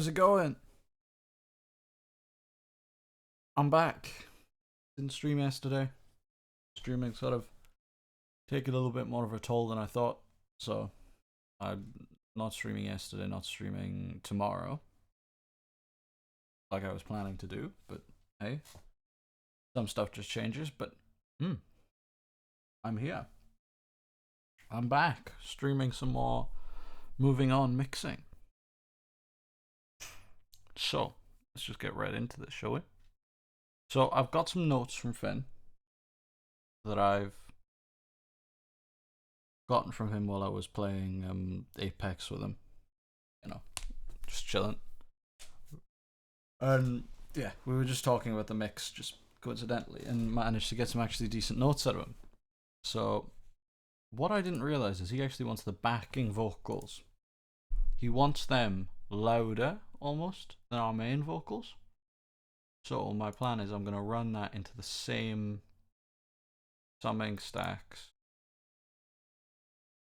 How's it going? I'm back. Didn't stream yesterday. Streaming sort of take a little bit more of a toll than I thought. So I'm not streaming yesterday, not streaming tomorrow. Like I was planning to do, but hey. Some stuff just changes, but I'm here. I'm back. Streaming some more moving on mixing. So let's just get right into this, shall we? So I've got some notes from Finn that I've gotten from him while I was playing Apex with him. You know, just chilling. And yeah, we were just talking about the mix just coincidentally and managed to get some actually decent notes out of him. So what I didn't realize is he actually wants the backing vocals. He wants them louder almost than our main vocals. So my plan is I'm going to run that into the same summing stacks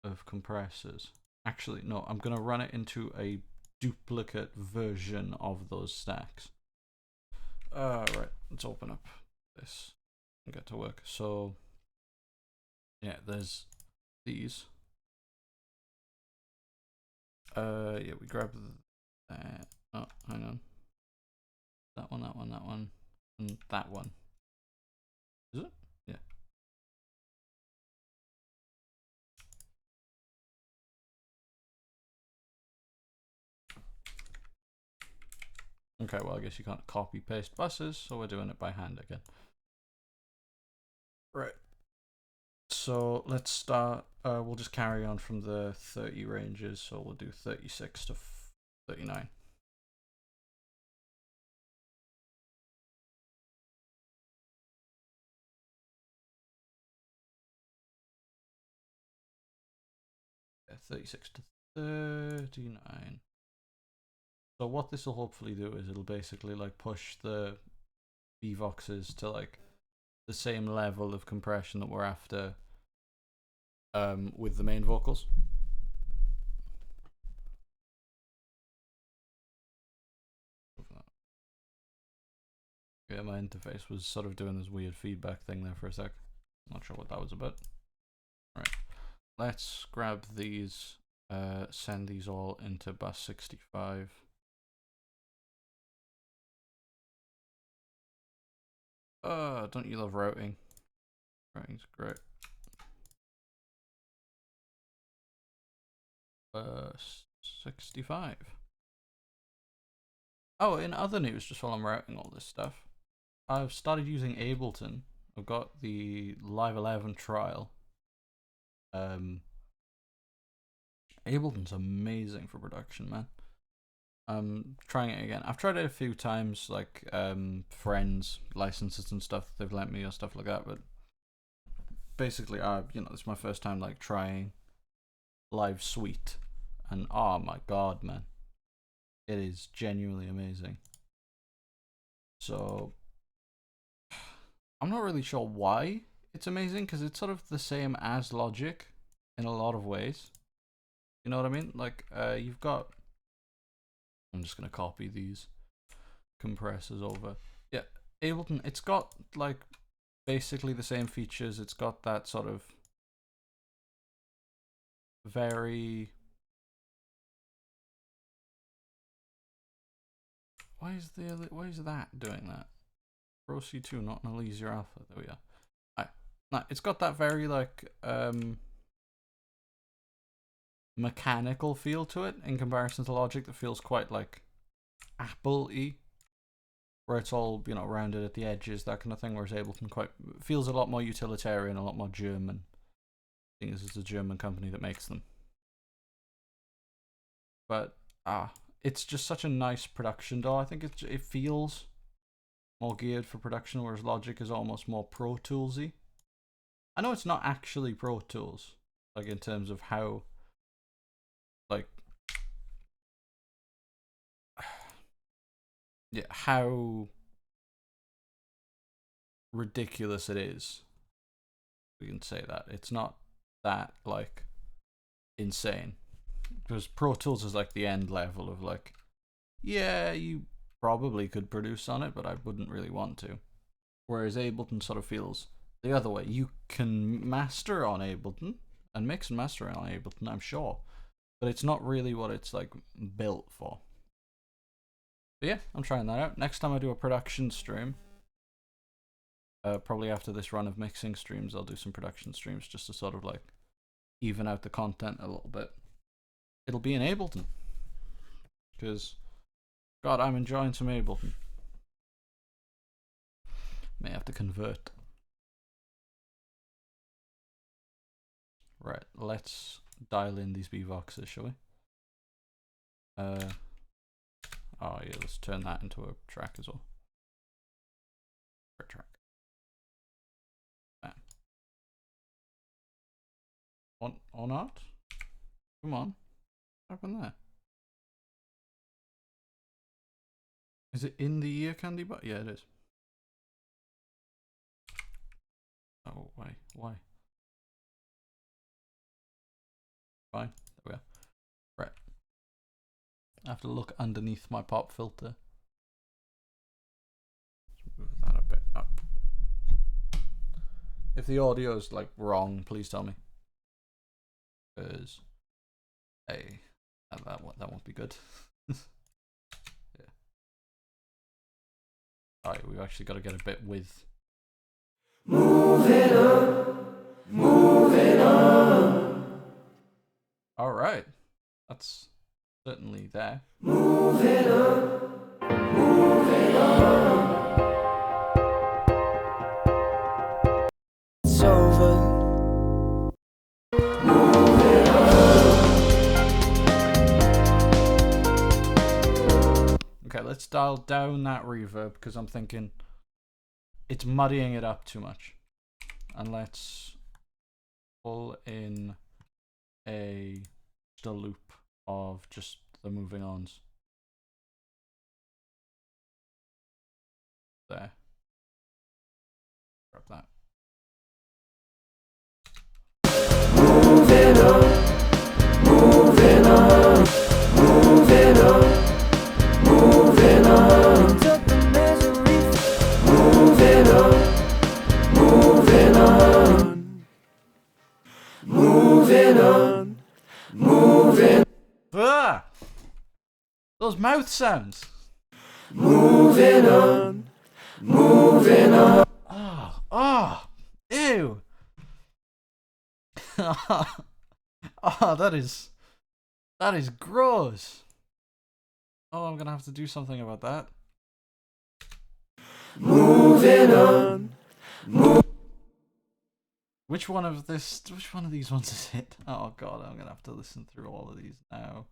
of compressors. Actually, no, I'm going to run it into a duplicate version of those stacks. Right, let's open up this and get to work. So, yeah, there's these. Yeah, we grab that. Oh, hang on. That one, and that one. Is it? Yeah. Okay, well, I guess you can't copy paste buses, so we're doing it by hand again. Right. So let's start. We'll just carry on from the 30 ranges, so we'll do 36 to 39. Yeah, 36 to 39. So what this will hopefully do is it'll basically like push the VVoxes to like the same level of compression that we're after with the main vocals. Yeah, my interface was sort of doing this weird feedback thing there for a sec. Not sure what that was about. Alright, let's grab these, send these all into bus 65. Don't you love routing? Routing's great. 65. Oh, in other news, just while I'm routing all this stuff, I've started using Ableton. I've got the Live 11 trial. Ableton's amazing for production, man. I'm trying it again. I've tried it a few times, like friends, licenses and stuff they've lent me or stuff like that. But basically, it's my first time like trying Live Suite, and oh my god, man, it is genuinely amazing. So I'm not really sure why it's amazing, because it's sort of the same as Logic in a lot of ways. You know what I mean? Like you've got. I'm just gonna copy these compressors over. Yeah, Ableton. It's got like basically the same features. It's got that sort of very. Why is that doing that? Pro C2, not an Elysium Alpha. There we are. Alright. No, it's got that very like mechanical feel to it in comparison to Logic that feels quite like Apple-y, where it's all, you know, rounded at the edges, that kind of thing, whereas Ableton quite feels a lot more utilitarian, a lot more German. I think it's a German company that makes them. But it's just such a nice production DAW. I think it feels more geared for production, whereas Logic is almost more Pro Toolsy. I know it's not actually Pro Tools, like in terms of how, like, yeah, how ridiculous it is. We can say that it's not that like insane, because Pro Tools is like the end level of like yeah, you probably could produce on it, but I wouldn't really want to. Whereas Ableton sort of feels the other way. You can master on Ableton and mix and master on Ableton, I'm sure, but it's not really what it's like built for. But yeah, I'm trying that out. Next time I do a production stream, probably after this run of mixing streams, I'll do some production streams just to sort of like even out the content a little bit. It'll be in Ableton, because God, I'm enjoying some Ableton. May have to convert. Right, let's dial in these beatboxes, shall we? Oh yeah, let's turn that into a track as well. Track. Bam. Or not? Come on. What happened there? Is it in the ear candy bar? Yeah, it is. Oh, why? Fine, there we are. Right. I have to look underneath my pop filter. Let's move that a bit up. If the audio is like wrong, please tell me. Because, hey, that won't be good. Yeah. Alright, we've actually got to get a bit with. Moving on. Alright, that's certainly there. Moving on. It's over. Moving on. Okay, let's dial down that reverb because I'm thinking it's muddying it up too much. And let's pull in just a loop of just the moving ons. There. Grab that. Moving on, moving on, moving on, moving on. Moving on, moving on, moving on, moving. Ah! Those mouth sounds. Moving on, moving on. Ah, ew. That is gross. Oh, I'm gonna have to do something about that. Moving on. Which one of these ones is it? Oh god, I'm gonna have to listen through all of these now.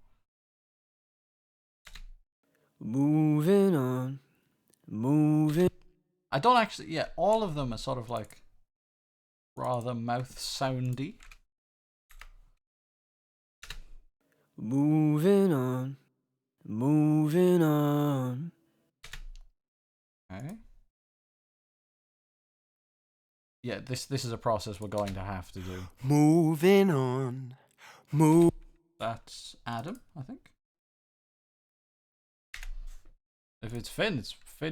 Moving on. Moving. I don't actually, yeah, all of them are sort of like rather mouth soundy. Moving on. Moving on. Okay. Yeah, this is a process we're going to have to do. Moving on. That's Adam, I think. If it's Finn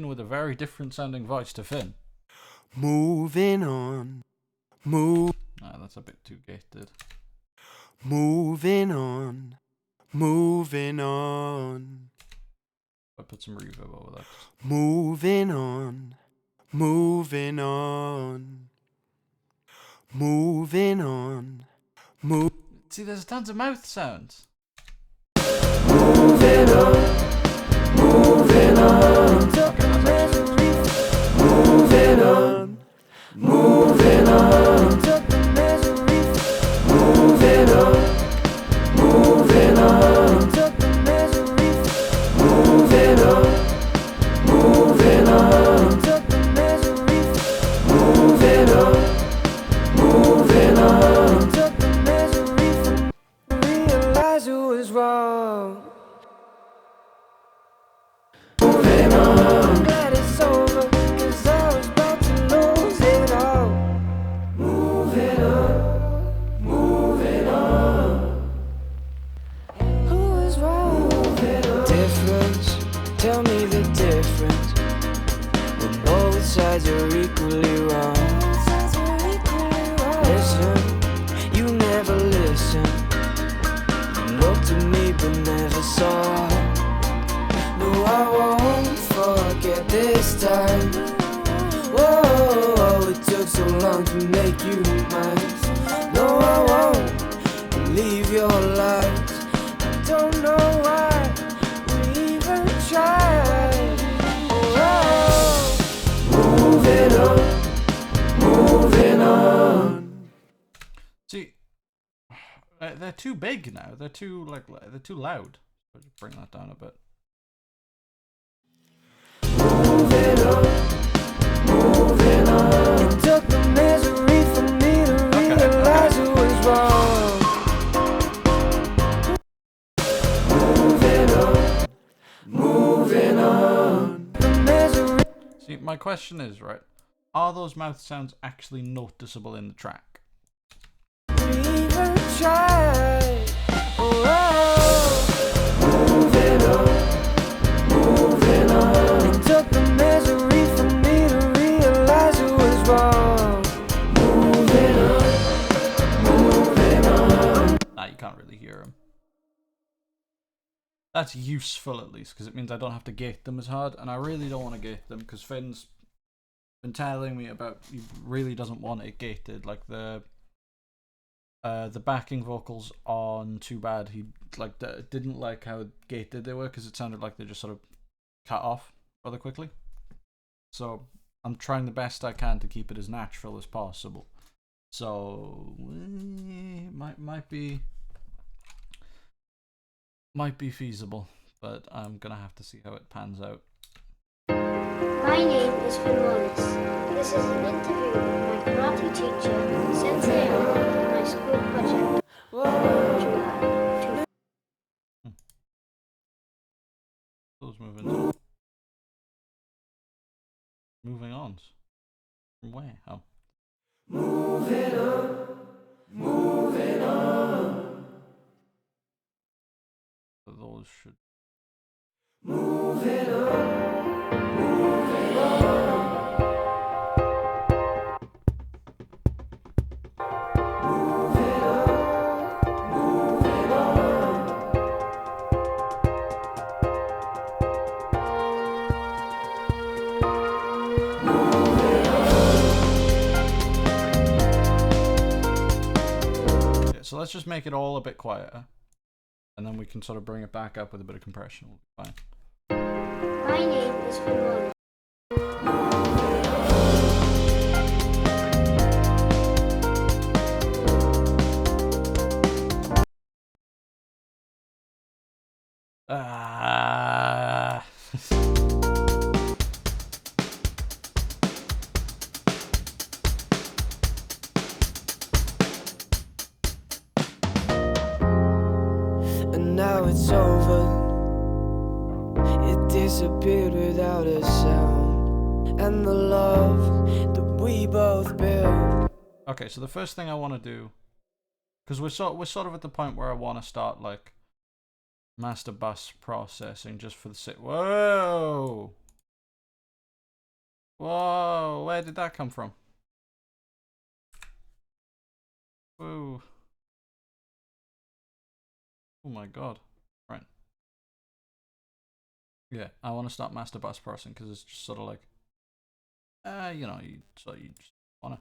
with a very different sounding voice to Finn. Moving on. That's a bit too gated. Moving on. Moving on. I put some reverb over that. Moving on. Moving on. Moving on. See, there's tons of mouth sounds. Moving on. Moving on. Moving on. Moving on. Moving on. Moving on. Moving on. Moving on. Moving on. Moving on. Realize who was wrong. the difference when both sides are equally wrong. Listen, you never listen. You looked at me but never saw. No, I won't forget this time. Whoa, it took so long to make you mine. No, I won't believe your lies. I don't know why we even tried. Moving on. See, they're too big now. They're too they're too loud. So just bring that down a bit. Moving on. It took the misery for me to realize it was wrong. Moving on. The misery. See, my question is, right, are those mouth sounds actually noticeable in the track? Even tried. Moving on. It took the misery for me to realize it was wrong. Moving on. Nah, you can't really hear them. That's useful at least, because it means I don't have to gate them as hard, and I really don't want to gate them, because Finn's been telling me about he really doesn't want it gated. Like the backing vocals on Too Bad, he didn't like how gated they were, because it sounded like they just sort of cut off rather quickly. So I'm trying the best I can to keep it as natural as possible. So might be feasible, but I'm gonna have to see how it pans out. My name is Finn Wallace. This is an interview with my karate teacher, Sensei, on my school project. July. Those moving on. From where? Oh. Moving on. Those should. Moving on. So let's just make it all a bit quieter, and then we can sort of bring it back up with a bit of compression. We'll be fine. My name is Finn Wallace. And now it's over. It disappeared without a sound. And the love that we both built. Okay, so the first thing I want to do, because we're sort of at the point where I want to start like master bus processing just for the sake. Whoa, where did that come from? Whoa. Oh my god. Right. Yeah, I want to start master bus processing because it's just sort of like, you know, you just want to.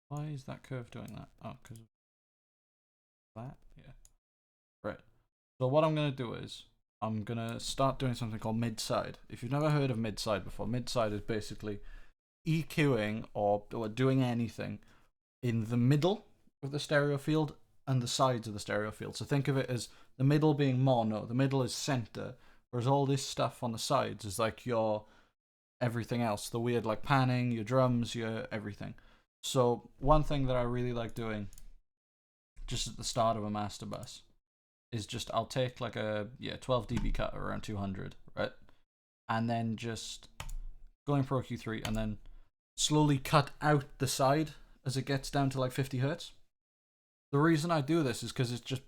Why is that curve doing that? Oh, because of that? Yeah. Right. So what I'm going to do is, I'm going to start doing something called mid-side. If you've never heard of mid-side before, mid-side is basically EQing or doing anything in the middle of the stereo field and the sides of the stereo field. So think of it as the middle being mono, the middle is center, whereas all this stuff on the sides is like your everything else, the weird like panning, your drums, your everything. So one thing that I really like doing just at the start of a master bus is just I'll take like a 12 dB cut around 200, right? And then just go in Pro Q3 and then slowly cut out the side as it gets down to like 50 hertz. The reason I do this is because it's just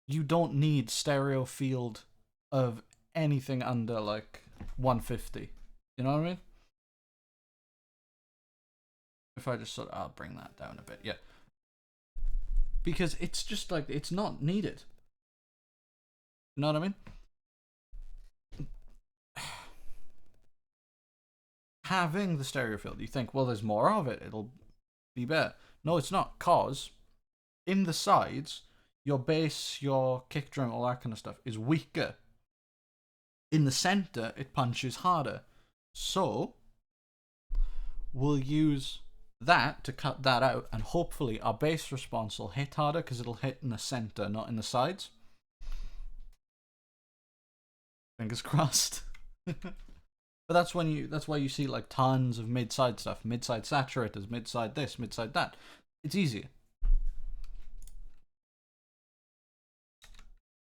you don't need stereo field of anything under like 150. You know what I mean? If I just I'll bring that down a bit, yeah. Because it's just like, it's not needed. You know what I mean? Having the stereo field, you think, well, there's more of it, it'll be better. No, it's not, cause in the sides, your bass, your kick drum, all that kind of stuff is weaker. In the center, it punches harder. So, we'll use that to cut that out, and hopefully our bass response will hit harder because it'll hit in the center, not in the sides. Fingers crossed. But that's why you see like tons of mid-side stuff, mid-side saturators, mid-side this, mid-side that. It's easier.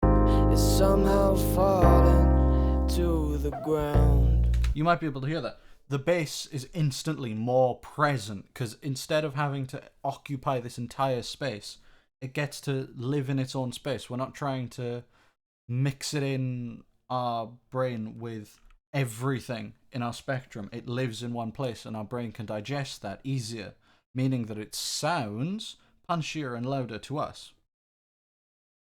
It's somehow falling to the ground. You might be able to hear that. The bass is instantly more present because instead of having to occupy this entire space, it gets to live in its own space. We're not trying to mix it in our brain with everything in our spectrum. It lives in one place and our brain can digest that easier, meaning that it sounds punchier and louder to us.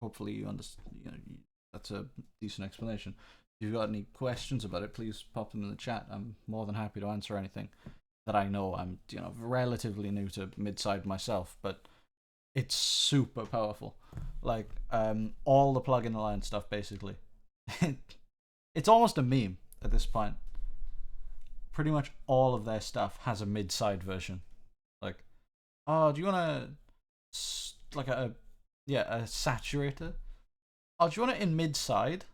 Hopefully you understand. That's a decent explanation. If you've got any questions about it, please pop them in the chat. I'm more than happy to answer anything that I know. I'm relatively new to mid-side myself, but it's super powerful. Like all the plug-in alliance stuff, basically. It's almost a meme at this point. Pretty much all of their stuff has a mid-side version. Like, oh, do you want like a saturator? Oh, do you want it in mid-side?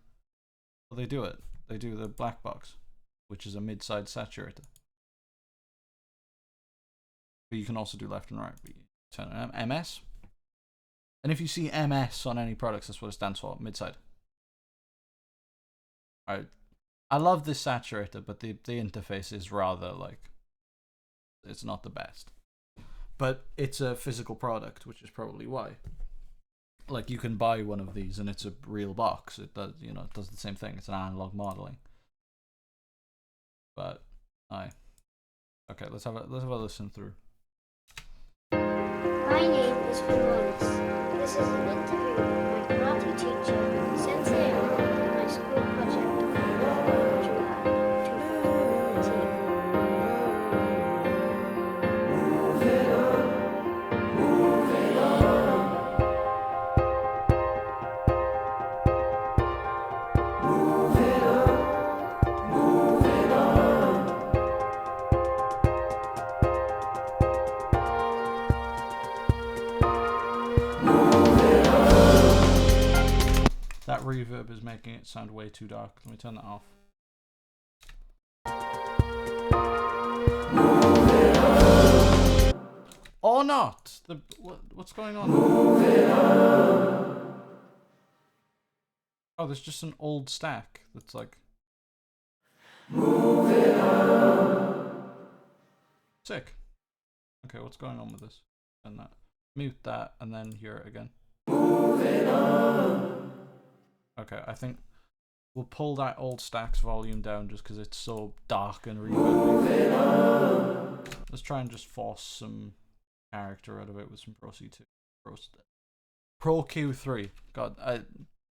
Well, they do it. They do the black box, which is a mid-side saturator. But you can also do left and right. But you turn on MS. And if you see MS on any products, that's what it stands for, mid-side. Alright. I love this saturator, but the interface is rather like, it's not the best. But it's a physical product, which is probably why. Like, you can buy one of these and it's a real box. It does, it does the same thing. It's an analog modeling. But okay, let's have a listen through. My name is Wallace. This is an interview with my karate teacher, Sensei, on my school project from July 2019. That reverb is making it sound way too dark. Let me turn that off. Or not! What's going on? Oh, there's just an old stack that's like... Sick. Okay, what's going on with this? And that. Mute that and then hear it again. Okay, I think we'll pull that old stack's volume down just because it's so dark and reverby. Let's try and just force some character out of it with some Pro C2. Pro Q3. God,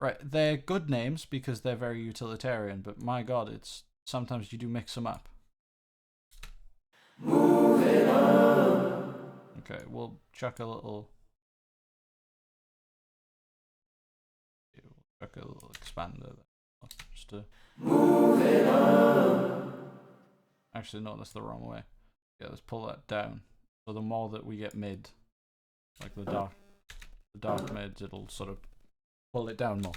right, they're good names because they're very utilitarian, but my God, it's sometimes you do mix them up. Okay, we'll chuck a little... Chuck a little expander there. Just to... Actually, no, that's the wrong way. Yeah, let's pull that down. So the more that we get mid, like the dark mids, it'll sort of pull it down more.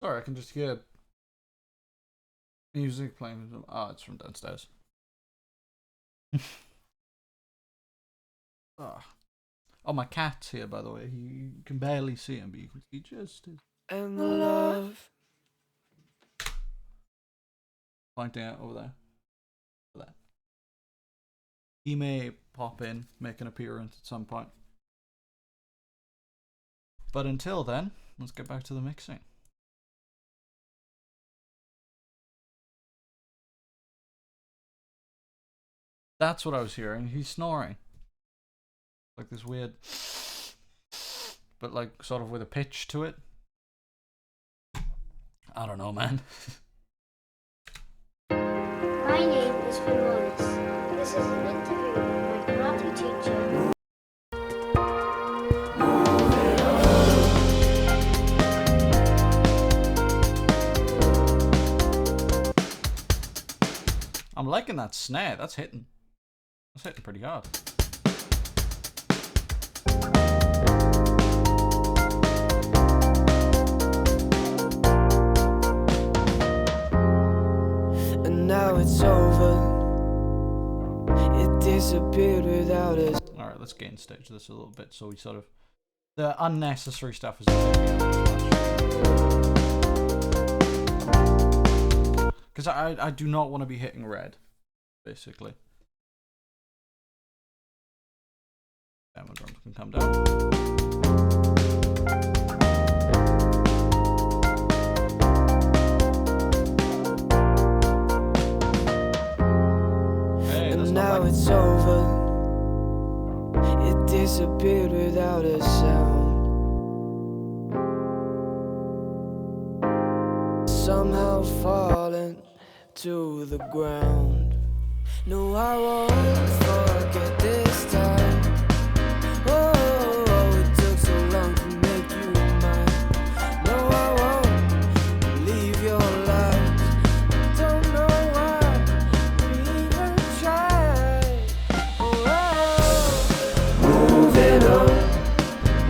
Sorry, I can just hear music playing. Oh, it's from downstairs. Oh, my cat's here, by the way. You can barely see him, but you can see just his and the love. Pointing out over there. Over there. He may pop in, make an appearance at some point. But until then, let's get back to the mixing. That's what I was hearing. He's snoring. Like this weird, but like sort of with a pitch to it. I don't know, man. My name is Fimonis. This is an interview with my karate teacher. I'm liking that snare. That's hitting. That's hitting pretty hard. And now it's over. It disappeared without us. Alright, let's gain stage this a little bit so we sort of... The unnecessary stuff is... Because I do not want to be hitting red, basically. And my drums can come down. Now it's over. It disappeared without a sound. Somehow falling to the ground. No, I won't forget this time. Oh, it took so long to make you mine. No, I won't leave your lies. I don't know why we even tried.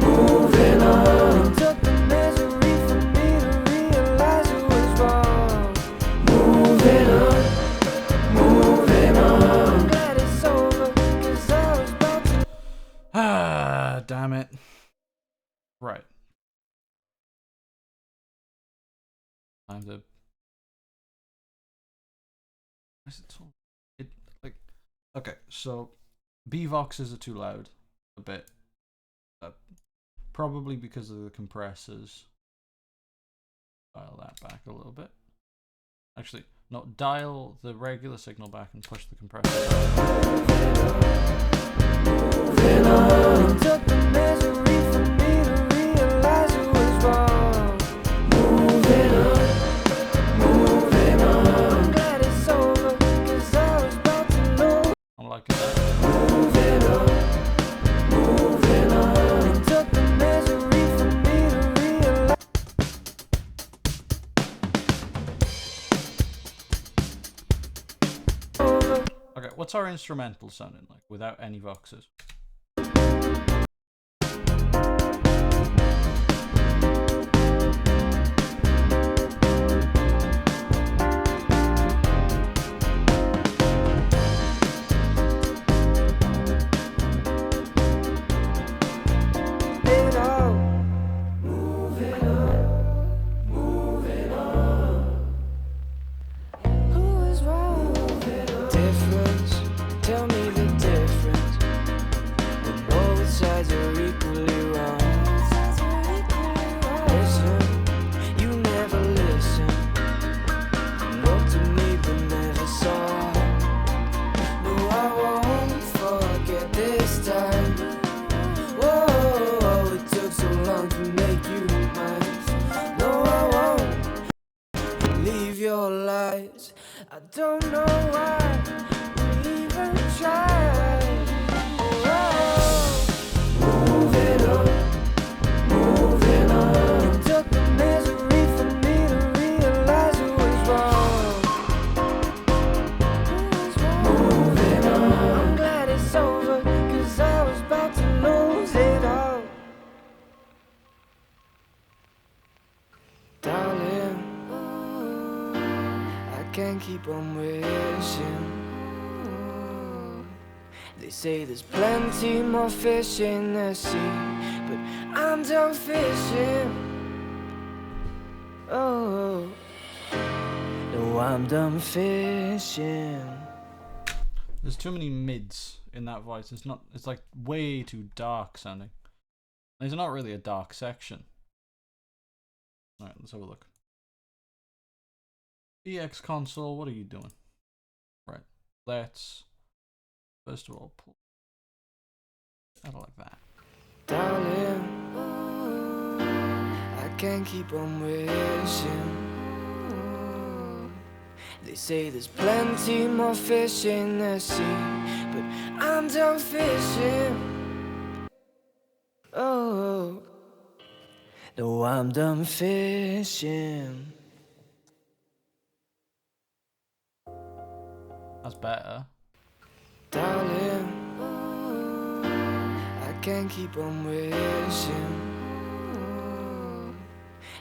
Moving on. It took the misery for me to realize it was wrong. Moving on. I'm glad it's over, 'cause I was about to. Ah, damn it. Right. Time to... Is it so... It, like... Okay, so... B-Voxes are too loud. A bit. Probably because of the compressors. Dial that back a little bit. Actually, no, dial the regular signal back and push the compressor It took the misery for me to realize it was wrong. Moving on. I'm glad it's over, 'cause I was about to lose. I'm liking that. Moving on. It took the misery for me to realize. Okay, what's our instrumental sounding like without any voxes? It all. Moving on. Who was wrong? Difference. Tell me the difference. When both sides are equally wrong. Listen, you never listen. You looked at me but never saw. No, I won't forget this time. Whoa, it took so long to make you mine. No, I won't leave your lies. I don't know why we even tried. Moving on. It took the misery for me to realize it was wrong. Moving on. I'm glad it's over, 'cause I was about to lose it all. Darling, I can't keep on wishing. They say there's plenty more fish in the sea, but I'm done fishing. Oh, no, I'm done fishing. There's too many mids in that voice. It's like way too dark sounding. It's not really a dark section. Alright, let's have a look. EX console, what are you doing? Right, let's first of all pull out like that. Darling, I can't keep on wishing. They say there's plenty more fish in the sea, but I'm done fishing. Oh, no, I'm done fishing. That's better. Darling, I can't keep on wishing.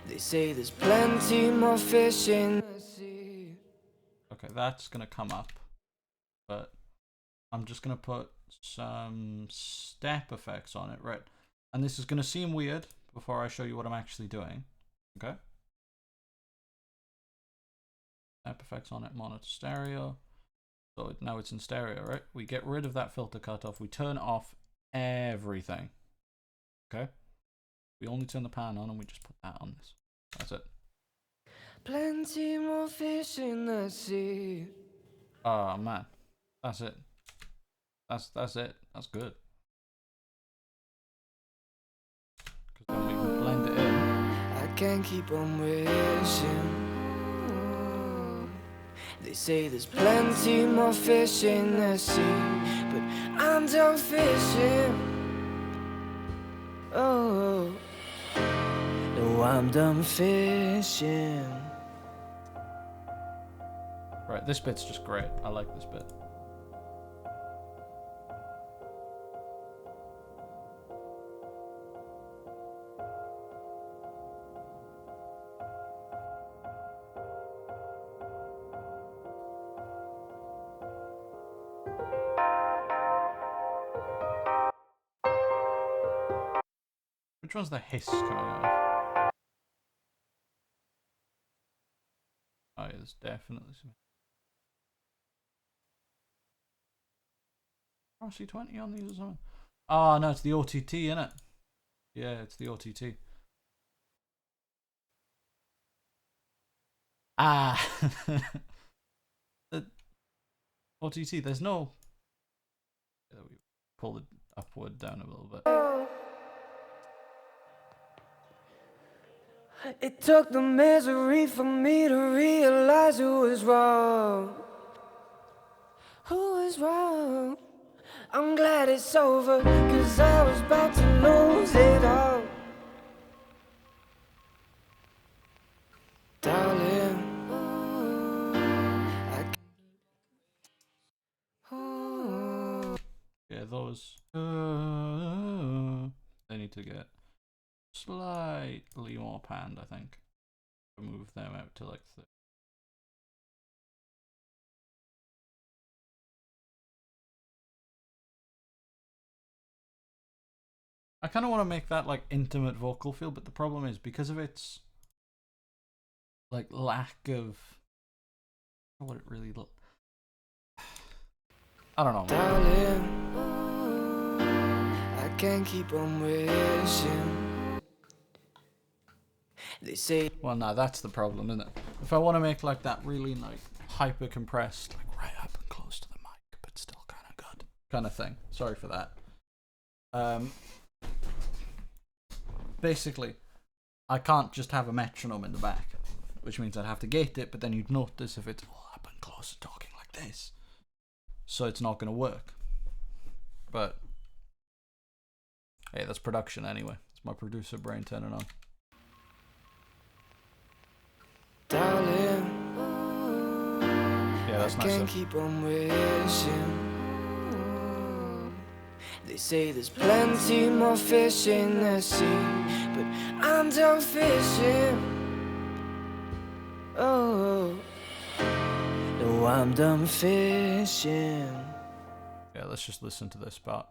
They say there's plenty more fish in the sea. Okay, that's gonna come up, but I'm just gonna put some step effects on it, right? And this is gonna seem weird before I show you what I'm actually doing. Okay. Step effects on it, monitor stereo. So now it's in stereo, right? We get rid of that filter cutoff. We turn off everything. Okay. We only turn the pan on and we just put that on this. That's it. Plenty more fish in the sea. Oh man. That's it. That's it. That's good. Because then we can blend it in. I can't keep on wishing. They say there's plenty more fish in the sea, but I'm done fishing. Oh, no, I'm done fishing. Right, this bit's just great. I like this bit. Which one's the hiss coming out of? Oh, yeah, there's definitely some. RC20 on these or something? Oh, no, it's the OTT, innit? Yeah, it's the OTT. Ah! The OTT, there's no. We pull it upward down a little bit. It took the misery for me to realize who was wrong. Who was wrong? I'm glad it's over, 'cause I was about to lose it all. Darling, Yeah, those. They need to get slightly more panned, I think. Move them out to like I kind of want to make that like intimate vocal feel, but the problem is because of its like lack of what it really I don't know. darling, I can't keep on wishing. They say. Well, no, that's the problem, isn't it? If I want to make like that really like hyper compressed, like right up and close to the mic, but still kind of good kind of thing. Sorry for that. Basically, I can't just have a metronome in the back, which means I'd have to gate it, but then you'd notice if it's all up and close and talking like this. So it's not going to work. But hey, that's production anyway. It's my producer brain turning on. Darling, Yeah, that's I nice. can't keep on wishing. They say there's plenty more fish in the sea, but I'm done fishing. Oh, no, I'm done fishing. Yeah, let's just listen to this part.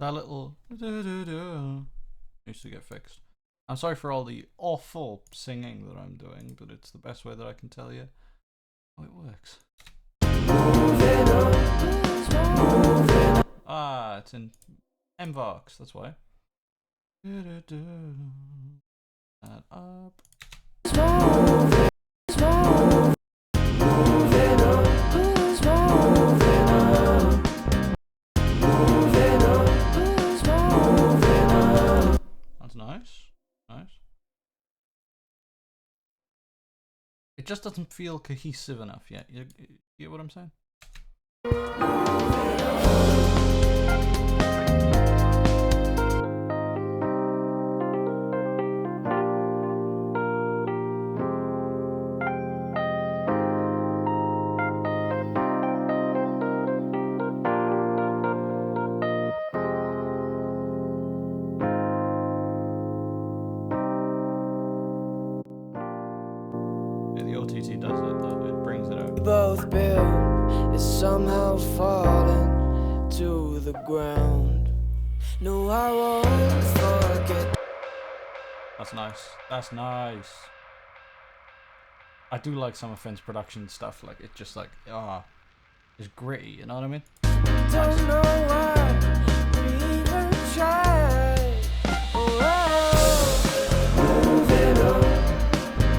that little needs to get fixed. I'm sorry for all the awful singing that I'm doing, but it's the best way that I can tell you how it works. Ah, it's in MVOX, that's why. That up. That's nice. Nice. It just doesn't feel cohesive enough yet. You get what I'm saying? OTT does it though, it brings it out. Both built is somehow falling to the ground. No, I won't forget. That's nice. That's nice. I do like some of Finn's production stuff, like it just like it's gritty, you know what I mean? Don't know why we even tried.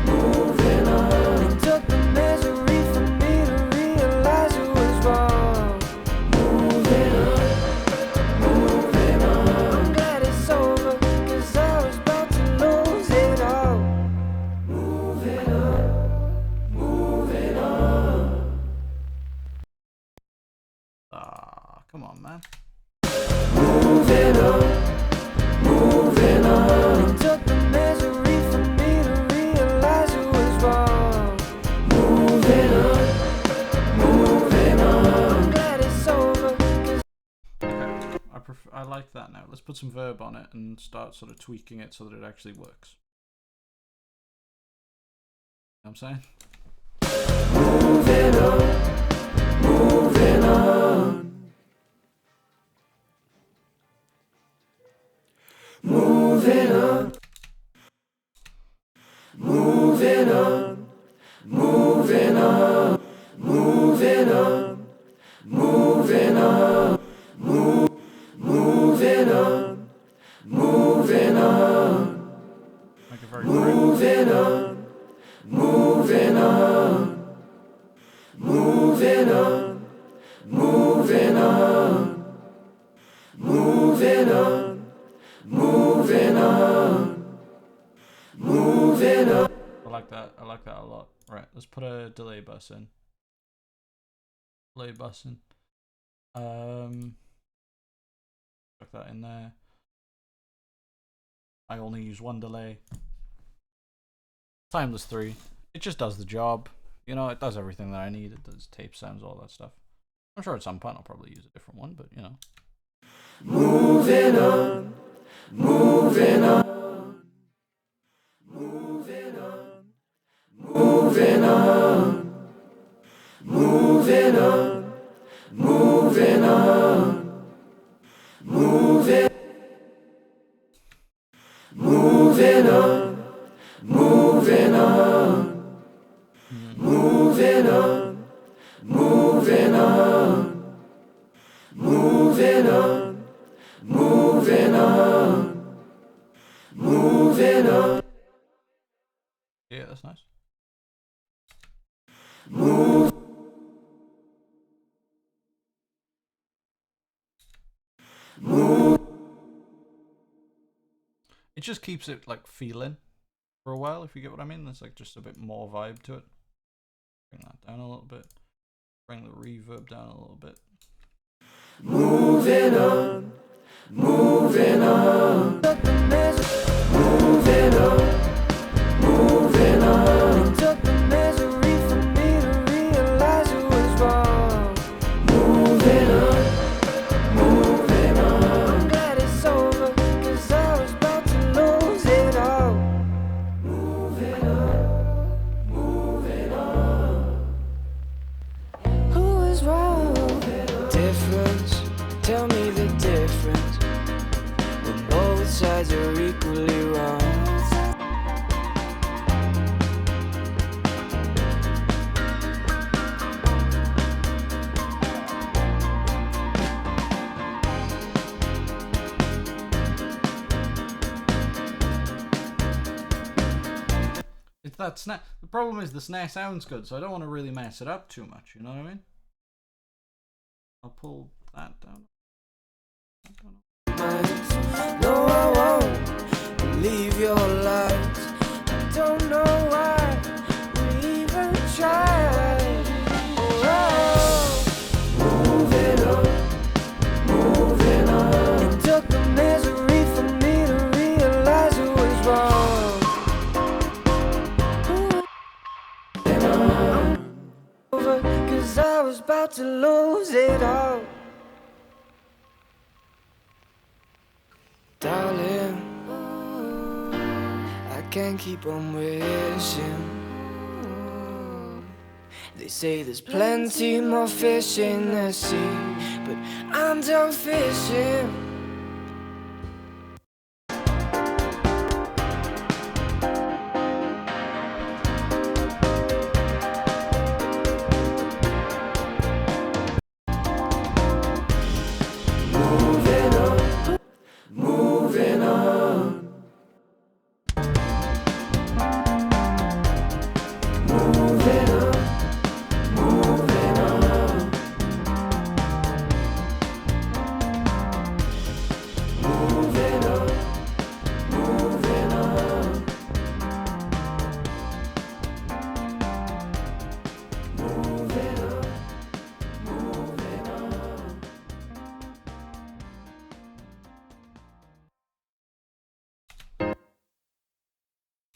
Moving on. It took the misery for me to realize it was wrong. Moving on. I'm glad it's over, 'cause I was about to lose it all. Moving on. Ah, come on, man. Moving on. It took the misery for me to realize it was wrong. Moving on. I'm glad it's over. Okay, I like that now. Let's put some verb on it and start sort of tweaking it so that it actually works. You know what I'm saying? Moving on. Moving on. Moving on. Moving on. Moving on. Moving on. Moving on. Moving on. Moving on. Make it very Moving on. Moving on. Moving on. Moving on. Moving on. Moving on. Moving on. I like that. I like that a lot. Right, let's put a delay bus in. Delay bus in. Put that in there. I only use one delay. Timeless 3. It just does the job. You know, it does everything that I need. It does tape sounds, all that stuff. I'm sure at some point I'll probably use a different one, but you know. Moving on. Moving on. Moving on. Moving on. Moving on. Moving on. Moving. Moving on. Moving on. Moving on. Moving on. Moving on. Moving on. Moving on. Yeah, that's nice. Move. Move. It just keeps it like feeling for a while, if you get what I mean. There's like just a bit more vibe to it. Bring that down a little bit. Bring the reverb down a little bit. Moving on. Moving on. Moving on. Moving on. It took the misery for me to realize it was wrong. Moving on. Moving on. I'm glad it's over, 'cause I was about to lose it all. Moving on. Moving on. Who was wrong? Difference. Tell me the difference that snare. The problem is the snare sounds good, so I don't want to really mess it up too much. You know what I mean? I'll pull that down. No, I won't leave your light. I don't know why we even tried. Oh, moving on. It took the misery for me to realize it was wrong. I'm over 'cause I was about to lose it all. Darling, I can't keep on wishing. They say there's plenty more fish in the sea, but I'm done fishing. Moving on.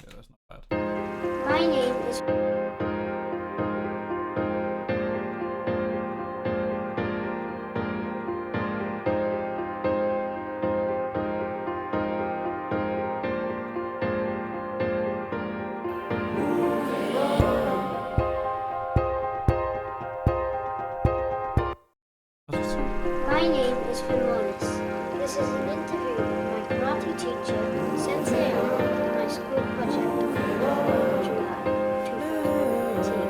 Yeah, that's not bad. My name is My name is Fimonis. This is an interview with my karate teacher, Sensei on my school project, July 2013.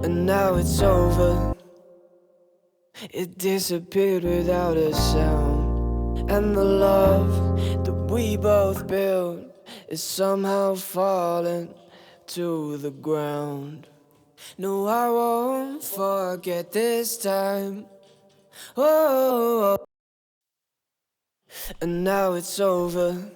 And now it's over. It disappeared without a sound. And the love that we both built is somehow falling to the ground. No, I won't forget this time. Oh, and now it's over.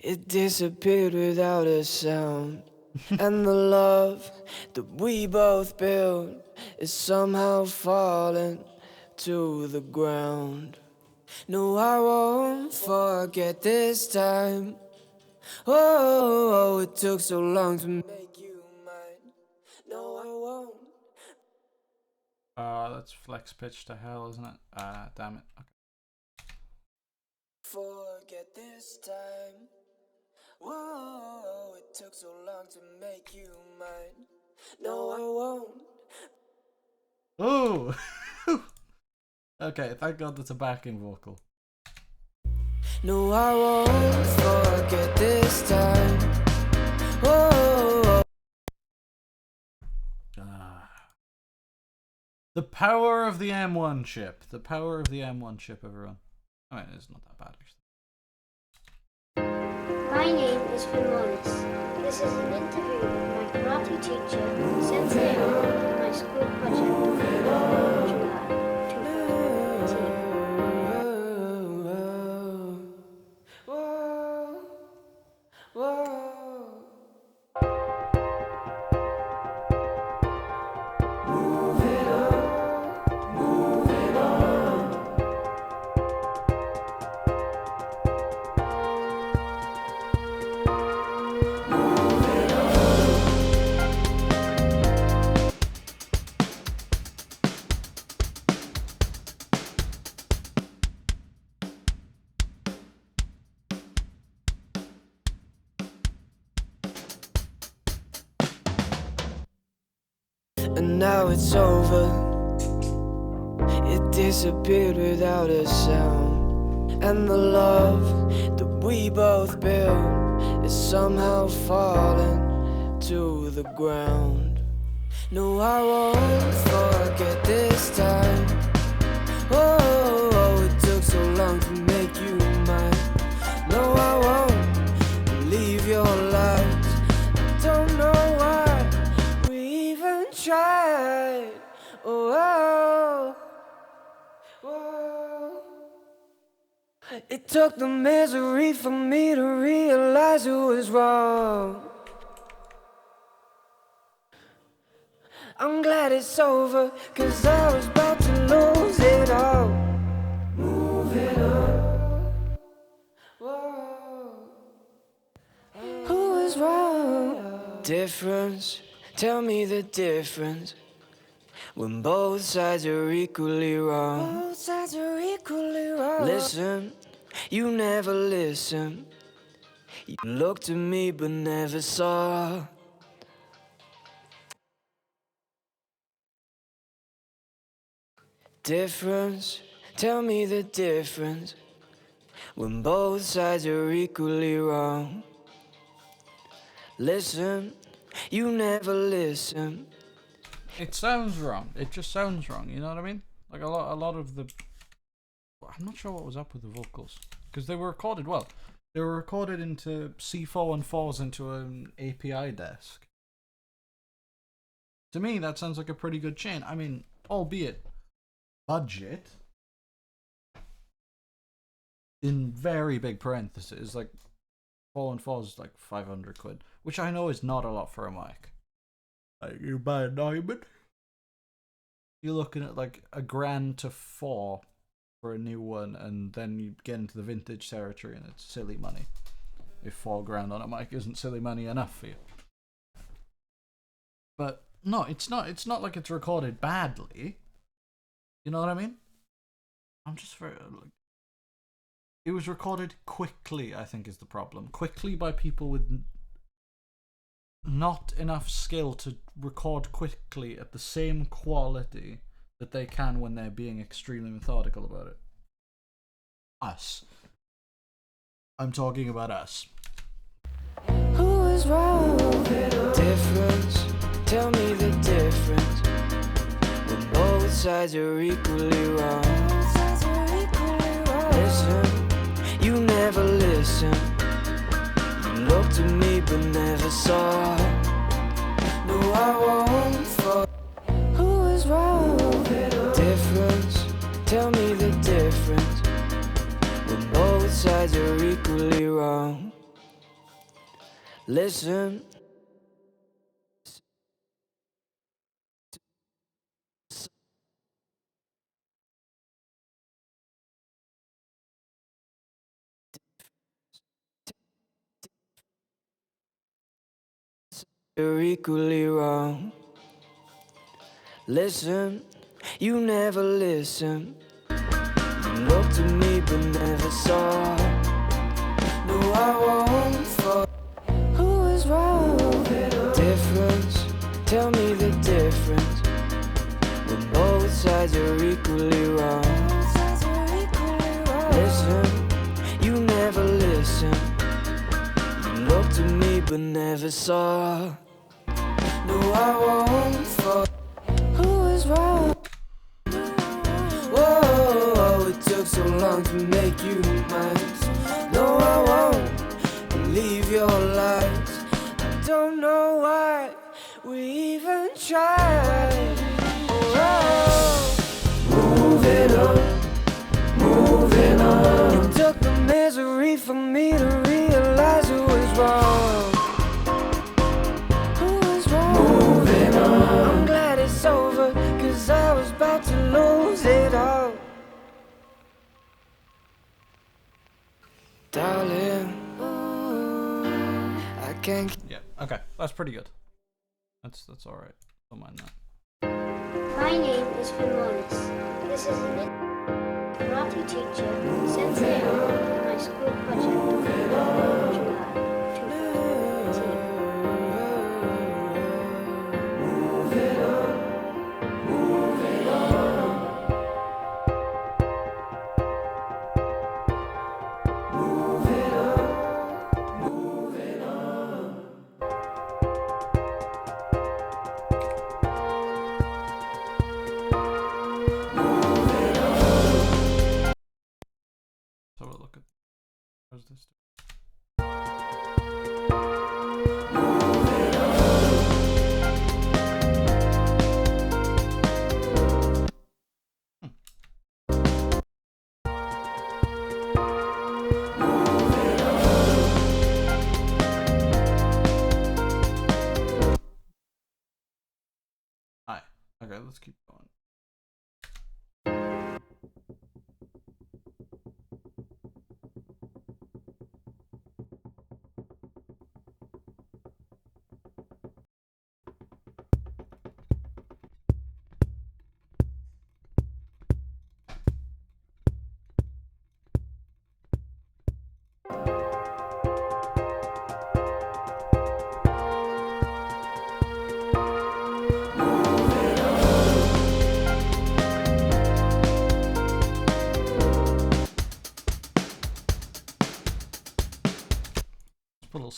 It disappeared without a sound. And the love that we both built is somehow falling to the ground. No, I won't forget this time. Oh, it took so long to make you mine. No, I won't. That's flex pitch to hell, isn't it? Damn it. Okay. Forget this time. Whoa, it took so long to make you mine. No, I won't. Oh! Okay, thank God that's a backing vocal. No, I won't forget this time. Whoa. The power of the M1 chip. The power of the M1 chip, everyone. I mean, it's not that bad, actually. My name is Fimonis. This is an interview with my karate teacher, Sensei on my school project, July 2013. Whoa. Whoa. now it's over. It disappeared without a sound, and the love that we both built is somehow falling to the ground. No, I won't forget this time. Oh, it took so long to make you mine. No, I won't leave your light. I don't know why we even tried. Oh, oh. It took the misery for me to realize it was wrong. I'm glad it's over, 'cause I was about to lose it all. Moving on. Whoa. Who was wrong? Difference, tell me the difference. When both sides are equally wrong. Both sides are equally wrong. Listen, you never listen. You looked at me but never saw. Difference, tell me the difference. When both sides are equally wrong. Listen, you never listen. It sounds wrong. It just sounds wrong. You know what I mean? Like a lot of the. I'm not sure what was up with the vocals because they were recorded well. They were recorded into C414s into an API desk. To me, that sounds like a pretty good chain. I mean, albeit budget in very big parentheses, like 414 is like 500 quid, which I know is not a lot for a mic. Like you buy a diamond, you're looking at like $1,000 to $4,000 for a new one, and then you get into the vintage territory, and it's silly money. If $4,000 on a mic isn't silly money enough for you, but no, it's not. It's not like it's recorded badly. You know what I mean? I'm just very like. It was recorded quickly, I think, is the problem. Quickly by people with not enough skill to record quickly at the same quality that they can when they're being extremely methodical about it. Us. I'm talking about us. Who was wrong? Difference, tell me the difference. When both sides are equally wrong. Listen, you never listen. You looked at me but never saw. No, I won't fall. Who was wrong? Difference, tell me the difference. When both sides are equally wrong. Listen. You're equally wrong. Listen, you never listen. You looked at me but never saw. No, I won't fall. Who was wrong? Difference, tell me the difference. When both sides are equally wrong. Listen, you never listen. You looked at me but never saw. No, I won't fall. Who was wrong? Whoa, it took so long to make you mine. No, I won't leave your light. I don't know why we even tried. Oh, moving on. It took the misery for me to realize it was wrong. I'm glad it's over, 'cause I was about to lose it all. Darling, I can't. Yeah. Okay. That's pretty good. That's all right. Don't mind that. My name is Wallace. This is an karate teacher, Sensei on my school project. July 2018.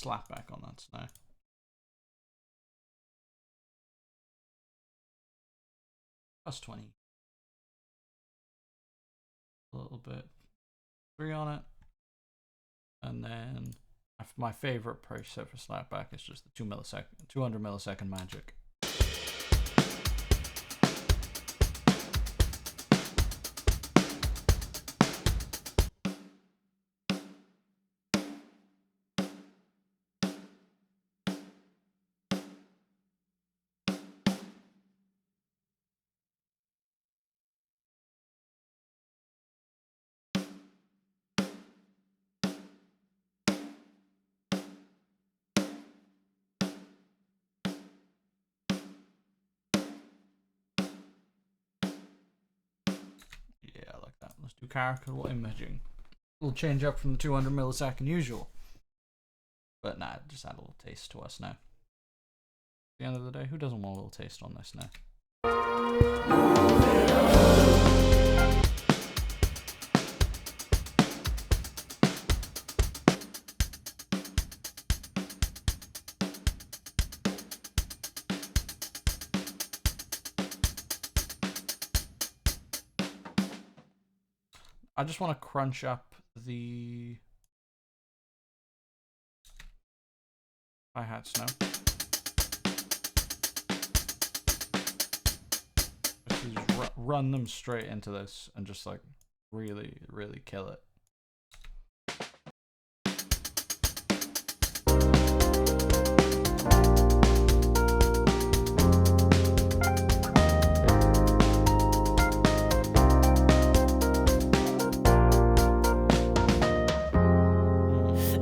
slapback on that snare. Plus 20. A little bit 3 on it. And then my favorite preset for slapback is just the 200 millisecond magic. Yeah, I like that. Let's do character imaging. We'll change up from the 200 millisecond usual. But nah, just add a little taste to us now. At the end of the day, who doesn't want a little taste on this now? I just want to crunch up the hi-hats now. Just run them straight into this and just like really, really kill it.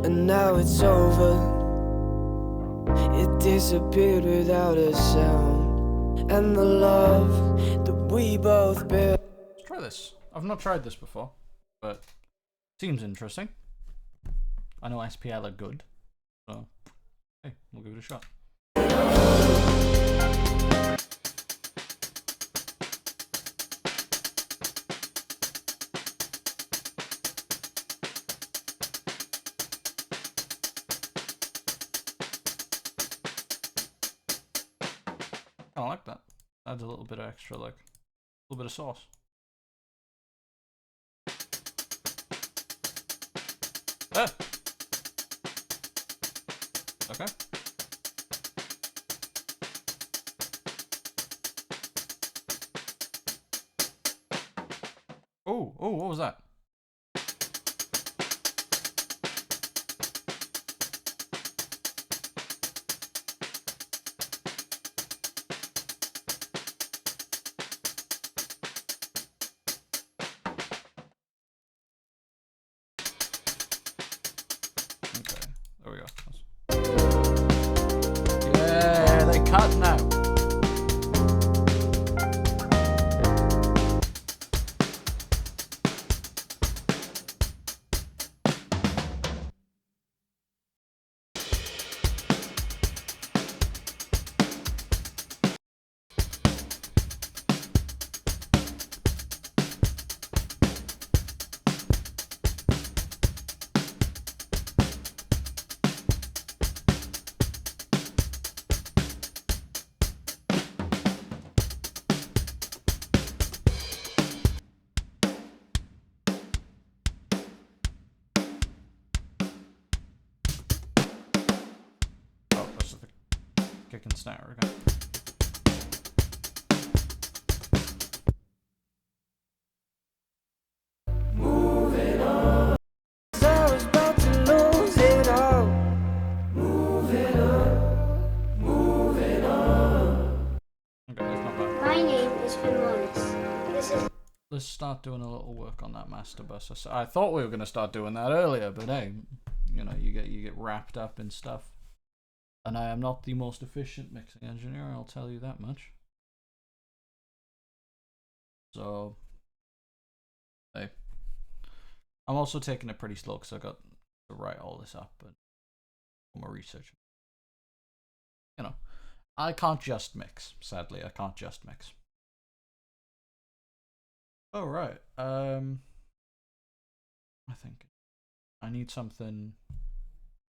And now it's over. It disappeared without a sound. And the love that we both built. Let's try this. I've not tried this before, but seems interesting. I know SPL are good, so hey, we'll give it a shot. I like that. Adds a little bit of extra, like a little bit of sauce. Ah! Okay. Oh, what was that? Okay, there we go. Yeah, they cut now. Oh, this is the kick and snare again. I was about to lose it all. Moving on, moving on. Okay, that's not bad. My name is Fimonis. This is Let's start doing a little work on that master bus. I thought we were going to start doing that earlier, but hey, you know, you get wrapped up in stuff. And I am not the most efficient mixing engineer, I'll tell you that much. So, hey. I'm also taking it pretty slow because I got to write all this up and do my research. You know, I can't just mix. Sadly, I can't just mix. All right. I think I need something.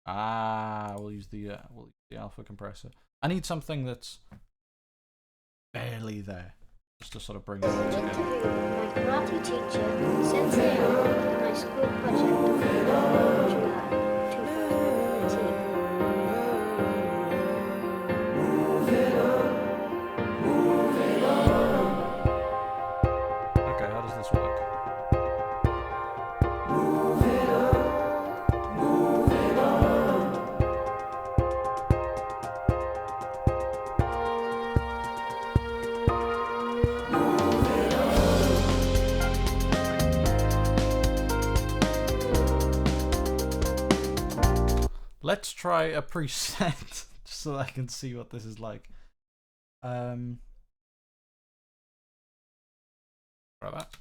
We'll use the alpha compressor. I need something that's barely there, just to sort of bring it all together. Interview with my karate teacher, Sensei on my school project, July 2013. Okay, how does this work? Let's try a preset just so I can see what this is like. Try that.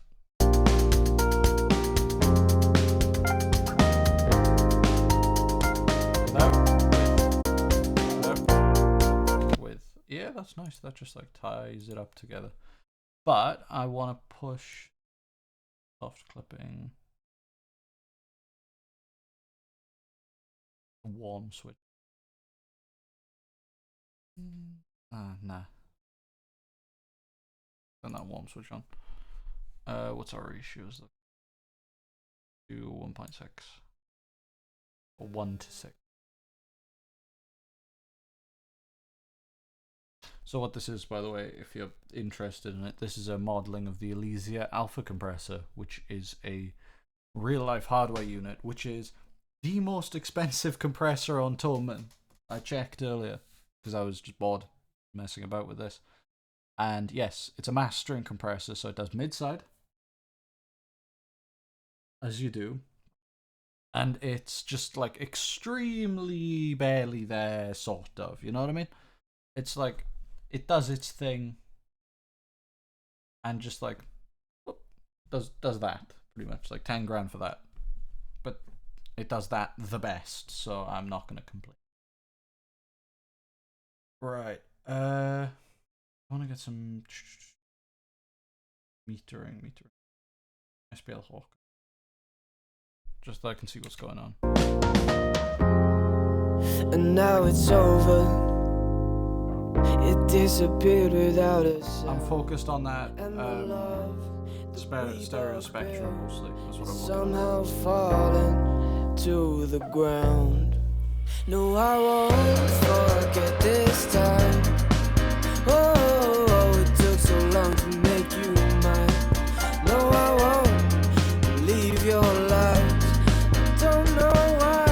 With yeah, that's nice. That just like ties it up together. But I want to push soft clipping. Warm switch. Nah. Turn that warm switch on. What's our ratios? 1.6 or 1:6. So what this is, by the way, if you're interested in it, this is a modeling of the Elysia Alpha compressor, which is a real-life hardware unit, which is the most expensive compressor on Tolman. I checked earlier because I was just bored messing about with this. And yes, it's a mastering compressor, so it does mid-side, as you do. And it's just like extremely barely there, sort of. You know what I mean? It's like, it does its thing and just like, whoop, does that, pretty much. Like 10 grand for that. But it does that the best, so I'm not going to complain. Right. I want to get some metering. SPL Hawk. Just so I can see what's going on. And now it's over. It disappeared without a sound. I'm focused on that stereo spectrum mostly. That's what I'm somehow fallen to the ground. No, I won't forget this time. Oh, it took so long to make you mine. No, I won't leave your light. I don't know why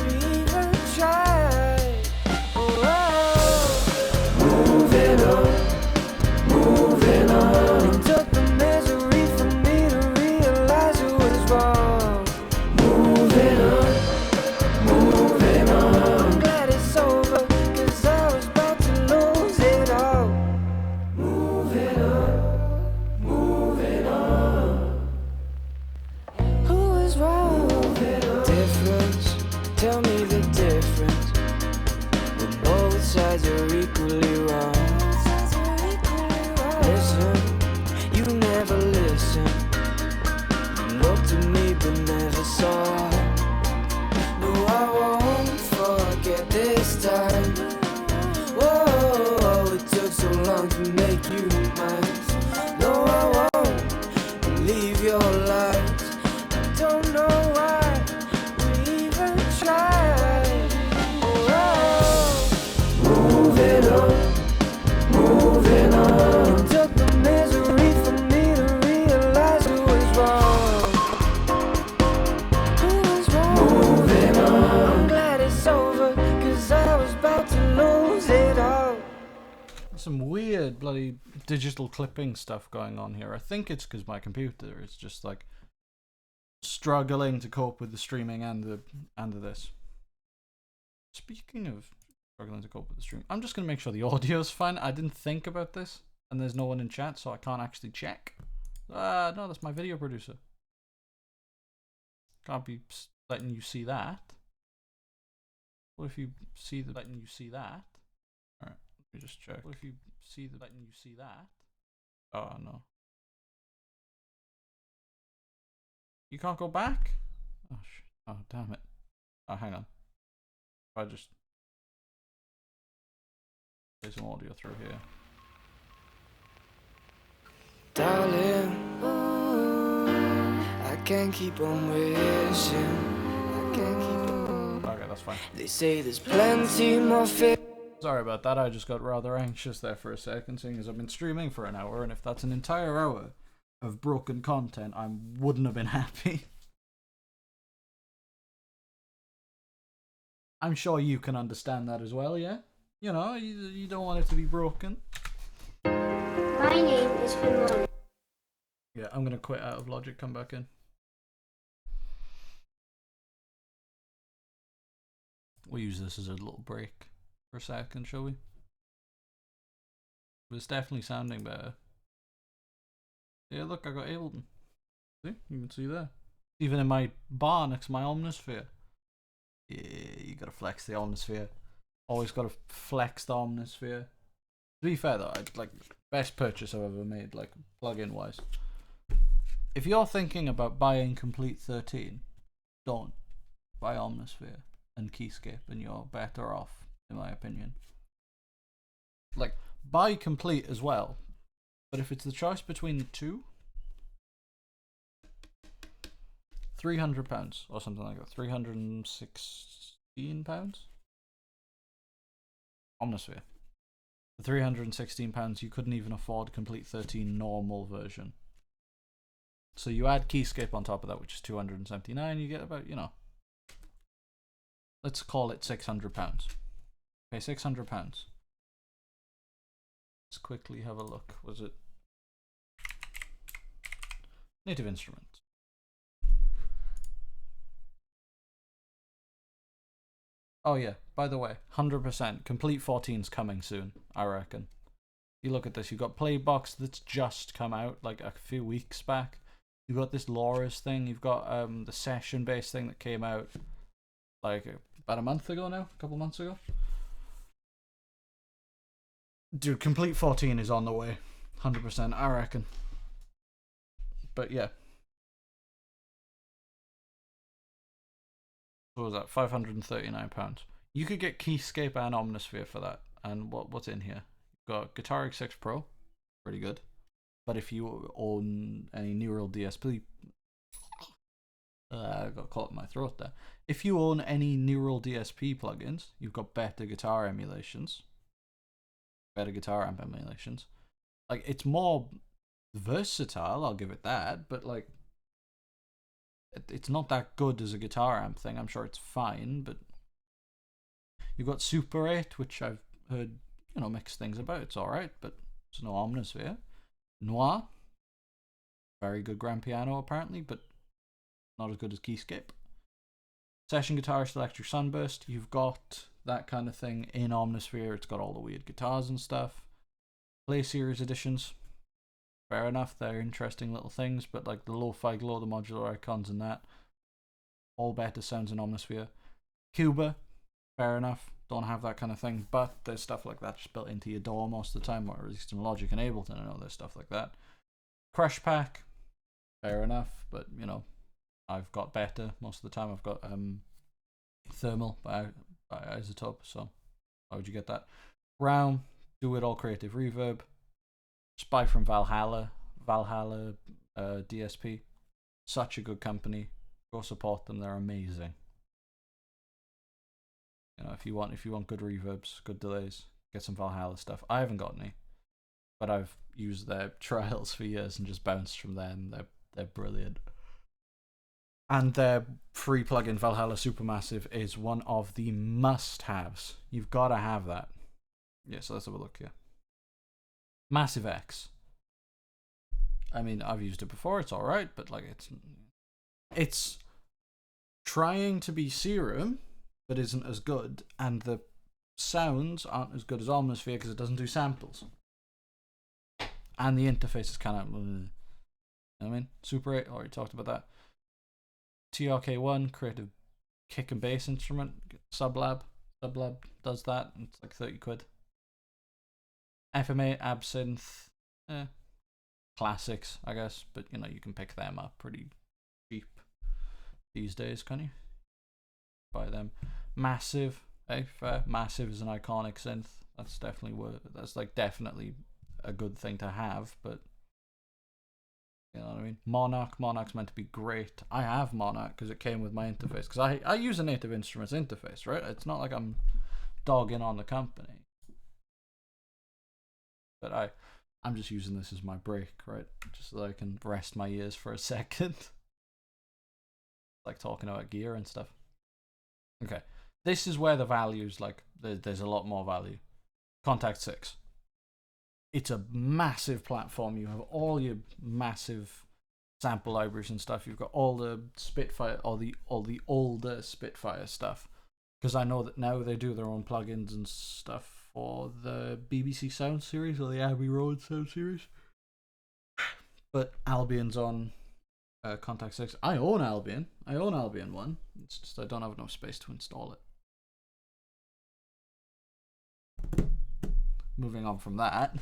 we even tried. Moving on. It took the misery for me to realize it was wrong. Moving on. I'm glad it's over, 'cause I was about to lose it all. Moving on. Who was wrong? Difference, tell me the difference. When both sides are equally wrong. Listen, you never listen. You looked at me but never saw. No, I won't forget this time. Whoa, it took so long to make you mine. No, I won't leave your light. I don't know why we even tried. Moving on. It took the misery for me to realize who was wrong. Who was wrong? Moving on. I'm glad it's over, 'cause I was about to lose it all. some weird bloody digital clipping stuff going on here. I think it's because my computer is just like struggling to cope with the streaming and the this. Speaking of struggling to cope with the stream, I'm just gonna make sure the audio's fine. I didn't think about this, and there's no one in chat, so I can't actually check. No, that's my video producer. Can't be letting you see that. What if you see the letting you see that? Alright, let me just check. What if you see the letting you see that? Oh no. You can't go back? Oh damn it. Oh, hang on. I just play some audio through here. Darling, I can't keep on wishing. I can't keep on. Okay, that's fine. They say there's plenty more fit. Sorry about that, I just got rather anxious there for a second, seeing as I've been streaming for an hour, and if that's an entire hour of broken content, I wouldn't have been happy. I'm sure you can understand that as well, yeah? You know, you don't want it to be broken. My name is Finn. Yeah, I'm gonna quit out of Logic, come back in. We'll use this as a little break for a second, shall we? But it's definitely sounding better. Yeah, look, I got Ableton. See? You can see there. Even in my bar next to my Omnisphere. Yeah, you gotta flex the Omnisphere. Always gotta flex the Omnisphere. To be fair though, like, best purchase I've ever made, like, plugin wise. If you're thinking about buying Complete 13, don't buy Omnisphere and Keyscape, and you're better off, in my opinion. Like, buy Complete as well, but if it's the choice between the two, £300 or something like that, £316. Omnisphere. For £316, you couldn't even afford Complete 13 normal version. So you add Keyscape on top of that, which is £279. You get about, you know, let's call it £600. Okay, £600. Let's quickly have a look. Was it Native Instruments? Oh yeah, by the way, 100%. Complete 14's coming soon, I reckon. You look at this, you've got Playbox that's just come out like a few weeks back. You've got this Laura's thing, you've got the session-based thing that came out like about a month ago now, a couple months ago. Dude, Complete 14 is on the way, 100%, I reckon. But yeah. What was that? £539. You could get Keyscape and Omnisphere for that. And what's in here? You've got Guitar X6 Pro, pretty good. But if you own any Neural DSP, I got caught in my throat there. If you own any Neural DSP plugins, you've got better guitar emulations, better guitar amp emulations. Like, it's more versatile, I'll give it that, but like, it's not that good as a guitar amp thing. I'm sure it's fine, but you've got Super 8, which I've heard, you know, mixed things about. It's alright, but there's no Omnisphere. Noir, very good grand piano apparently, but not as good as Keyscape. Session Guitarist Electric Sunburst, you've got that kind of thing in Omnisphere. It's got all the weird guitars and stuff. Play Series editions, fair enough, they're interesting little things, but like the Lo-Fi Glow, the modular icons and that, all better sounds in Omnisphere. Cuba, fair enough, don't have that kind of thing, but there's stuff like that just built into your DAW most of the time, or at least in Logic and Ableton. I know there's stuff like that. Crush Pack, fair enough, but you know, I've got better most of the time. I've got Thermal by Isotope, so why would you get that? Realm, Do It All Creative Reverb. Spy from Valhalla DSP, such a good company. Go support them, they're amazing. You know, if you want good reverbs, good delays, get some Valhalla stuff. I haven't got any, but I've used their trials for years and just bounced from them. They're brilliant. And their free plugin Valhalla Supermassive is one of the must-haves. You've got to have that. Yeah, so let's have a look here. Massive X. I mean, I've used it before. It's alright, but like it's trying to be Serum, but isn't as good, and the sounds aren't as good as Omnisphere because it doesn't do samples, and the interface is kind of, you know what I mean? Super 8, already talked about that. TRK1, creative kick and bass instrument. Sublab does that, and it's like 30 quid. FMA, Absinthe, classics, I guess, but you know, you can pick them up pretty cheap these days, can you? Buy them. Massive, Hey, fair. Massive is an iconic synth. That's definitely a good thing to have, but you know what I mean? Monarch's meant to be great. I have Monarch because it came with my interface. Because I use a Native Instruments interface, right? It's not like I'm dogging on the company. But I'm just using this as my break, right? Just so that I can rest my ears for a second. Like talking about gear and stuff. Okay. This is where the values, like, there's a lot more value. Contact 6. It's a massive platform. You have all your massive sample libraries and stuff. You've got all the Spitfire, all the older Spitfire stuff. Because I know that now they do their own plugins and stuff for the BBC Sound series or the Abbey Road Sound series. But Albion's on Contact 6. I own Albion. I own Albion 1. It's just I don't have enough space to install it. Moving on from that.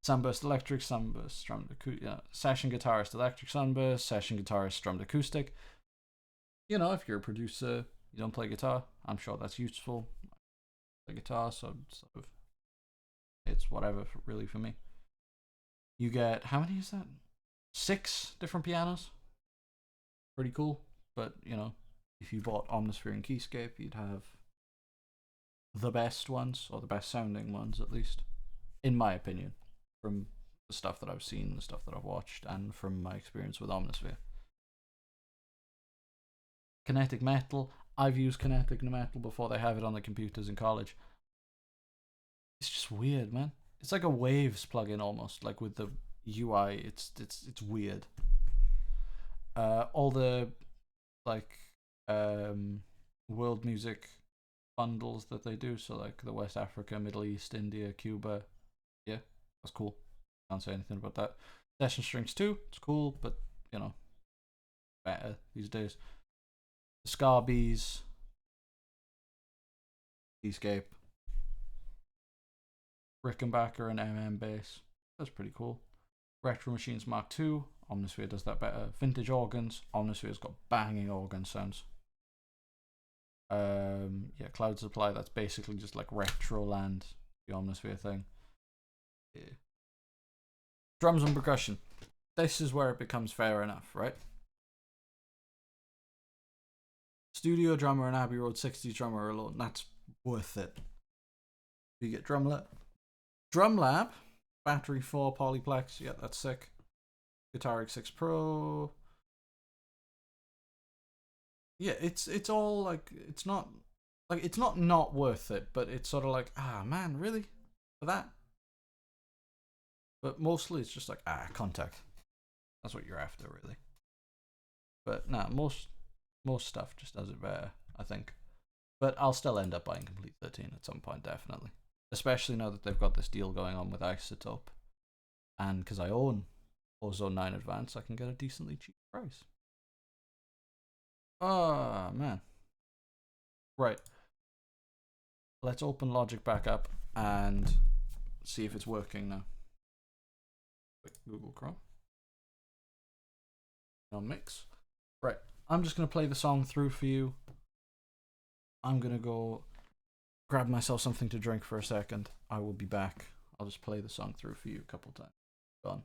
Sunburst electric, sunburst strummed acoustic. Session guitarist electric sunburst, session guitarist strummed acoustic. You know, if you're a producer, you don't play guitar, I'm sure that's useful. I play guitar, so sort of it's whatever really for me. You get, how many is that? 6 different pianos. Pretty cool. But, you know, if you bought Omnisphere and Keyscape, you'd have the best ones, or the best sounding ones at least, in my opinion, from the stuff that I've seen, the stuff that I've watched, and from my experience with Omnisphere. Kinetic Metal. I've used Kinetic Metal before they have it on the computers in college. It's just weird, man. It's like a Waves plugin almost, like with the UI. It's weird. All the like world music bundles that they do, so like the West Africa, Middle East, India, Cuba, yeah, that's cool. Can't say anything about that. Session strings too, it's cool, but you know, better these days. The Scarbees, Keyscape, Rickenbacker and MM bass, that's pretty cool. Retro Machines Mark II, Omnisphere does that better. Vintage organs, Omnisphere's got banging organ sounds. Yeah, Cloud Supply, that's basically just like Retroland, the Omnisphere thing. Yeah. Drums and percussion. This is where it becomes fair enough, right? Studio drummer and Abbey Road 60s drummer alone, that's worth it. You get Drumlab, Battery 4 Polyplex, yeah, that's sick. Guitar X6 Pro. Yeah, it's all like, it's not worth it, but it's sort of like, man, really? For that? But mostly it's just like, Contact. That's what you're after, really. But nah, most stuff just does it better, I think. But I'll still end up buying Complete 13 at some point, definitely. Especially now that they've got this deal going on with Isotope. And because I own Ozone 9 Advance, I can get a decently cheap price. Oh, man. Right. Let's open Logic back up and see if it's working now. Quick Google Chrome. On mix. Right. I'm just going to play the song through for you. I'm going to go grab myself something to drink for a second. I will be back. I'll just play the song through for you a couple times. Done.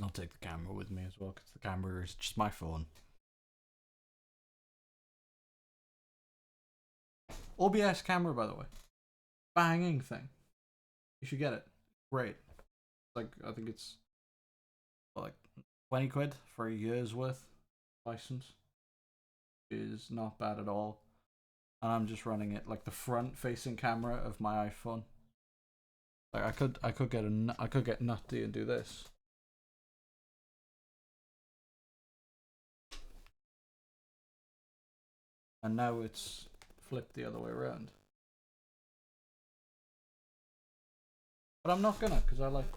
I'll take the camera with me as well, because the camera is just my phone. OBS camera, by the way. Banging thing. You should get it. Great. Like, I think it's like 20 quid for a year's worth license. Is not bad at all. And I'm just running it like the front facing camera of my iPhone. Like I could get nutty and do this. And now it's flipped the other way around. But I'm not gonna, because I like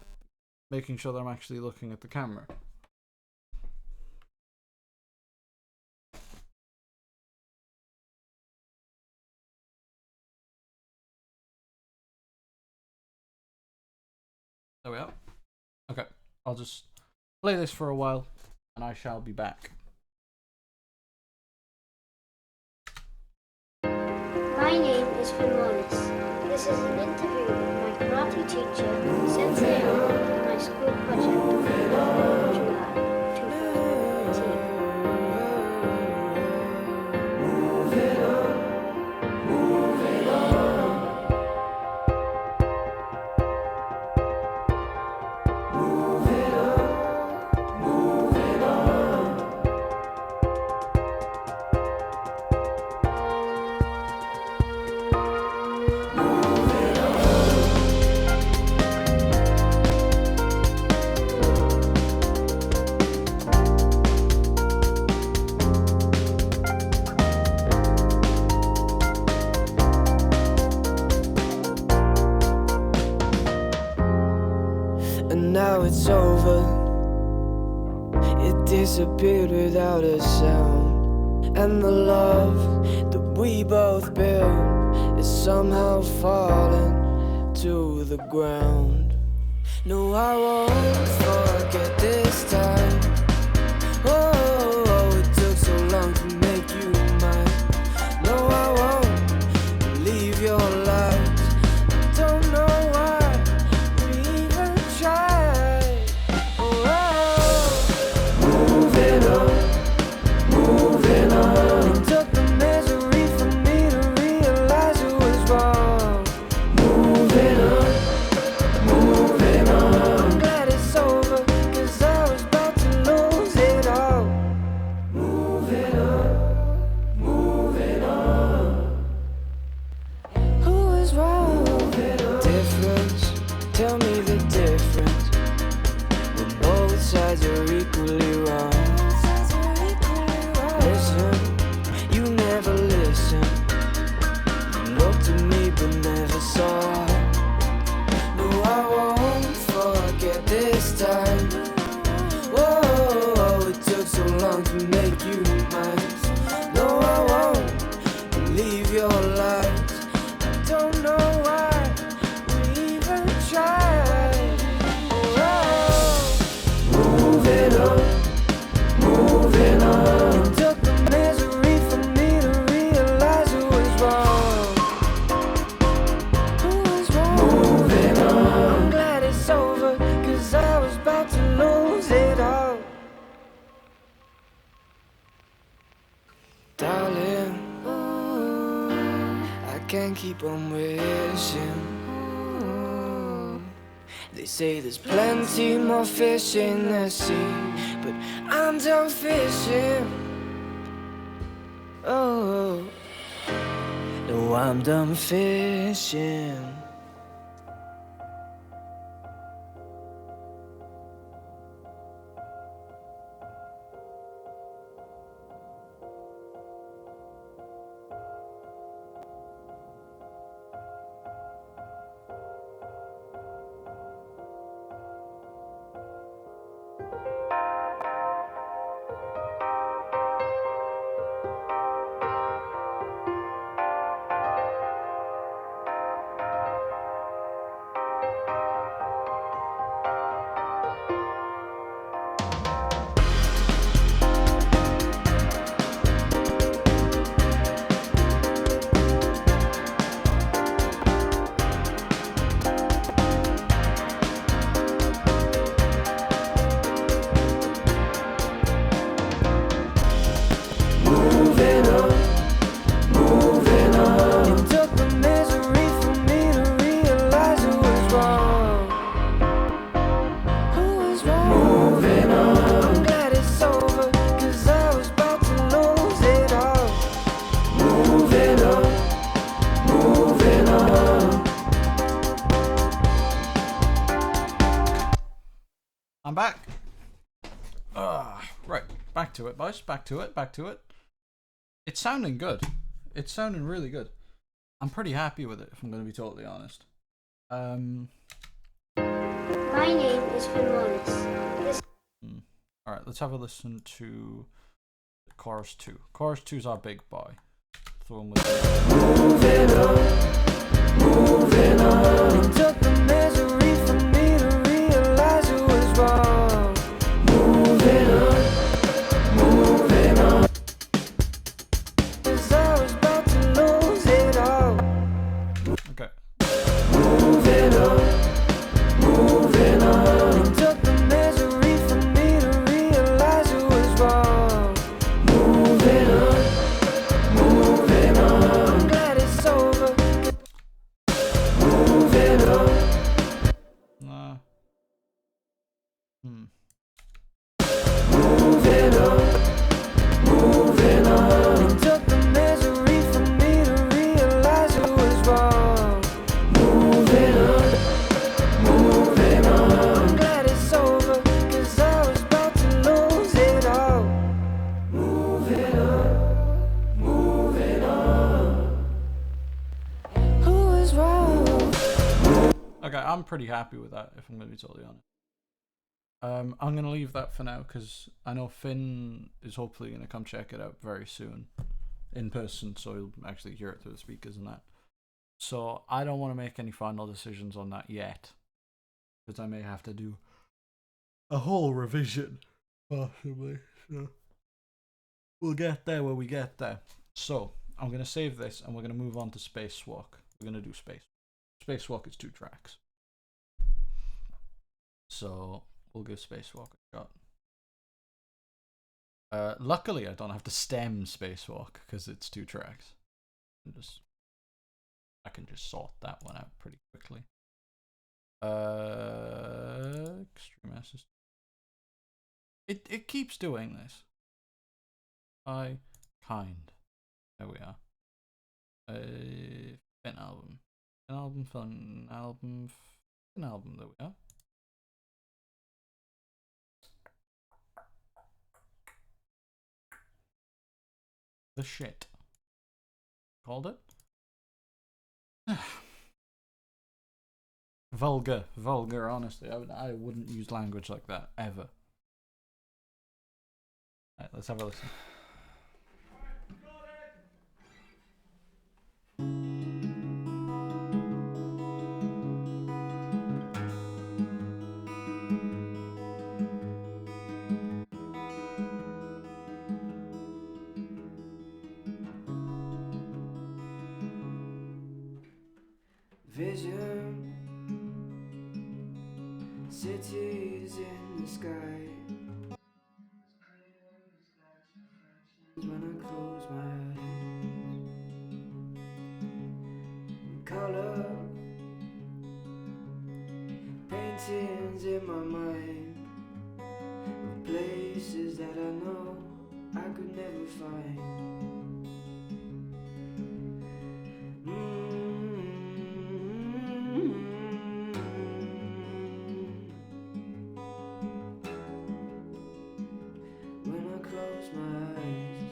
making sure that I'm actually looking at the camera. There we are. Okay, I'll just play this for a while, and I shall be back. My name is Fimonis. This is an interview with my karate teacher, Sensei on my school project, July 2018. And now it's over. It disappeared without a sound. And the love that we both built is somehow falling to the ground. No, I won't forget this time. Oh, it took so long to make you mine. No, I won't leave your light. I don't know why we even tried. Moving on, moving on. It took the misery for me to realize it was wrong. Moving on, moving on. I'm glad it's over, 'cause I was about to lose it all. Moving on, moving on. Who was wrong? Difference, tell me the difference. When both sides are equally wrong. Listen, you never listen. You looked at me but never saw. No, I won't forget this time. Whoa, it took so long to make you mine. No, I won't leave your light. I don't know why we even tried. Moving on, moving on. It took the misery for me to realize it was wrong. Who was wrong? Moving on. I'm glad it's over, 'cause I was about to lose it all. Darling, I can't keep on wishing. They say there's plenty more fish in the sea, but I'm done fishing. Oh, no, I'm done fishing. Moving on, moving on. It took the misery for me to realize it was wrong. Who was wrong? Moving on. I'm glad it's over, 'cause I was about to lose it all. Moving on, moving on. I'm back. Right, back to it, boys. Back to it. Back to it. It's sounding good. It's sounding really good. I'm pretty happy with it, if I'm going to be totally honest. My name is Fimonis. This All right, let's have a listen to chorus 2. Chorus 2 is our big boy. The one with Moving on, moving on. It took the misery for me to realize it was wrong. Moving on, moving on. 'Cause I was about to lose it all. Hmm. Moving on, moving on. It took the misery for me to realize it was wrong. Moving on, moving on. I'm glad it's over, 'cause I was about to lose it all. Moving on, moving on. Who was wrong? Okay, I'm pretty happy with that, if I'm going to be totally honest. I'm going to leave that for now, because I know Finn is hopefully going to come check it out very soon in person, so he'll actually hear it through the speakers and that. So I don't want to make any final decisions on that yet, because I may have to do a whole revision, possibly. So we'll get there when we get there. So I'm going to save this, and we're going to move on to Spacewalk. We're going to do Spacewalk is 2 tracks. So we'll give Spacewalk a shot. Luckily, I don't have to stem Spacewalk because it's 2 tracks. I can just sort that one out pretty quickly. Extreme Assist. It keeps doing this. There we are. An album. An album, fun album, an album, there we are. The shit. Called it? Vulgar, honestly. I wouldn't use language like that, ever. Right, let's have a listen. Vision, cities in the sky. When I close my eyes, color, paintings in my mind, places that I know I could never find. When I close my eyes,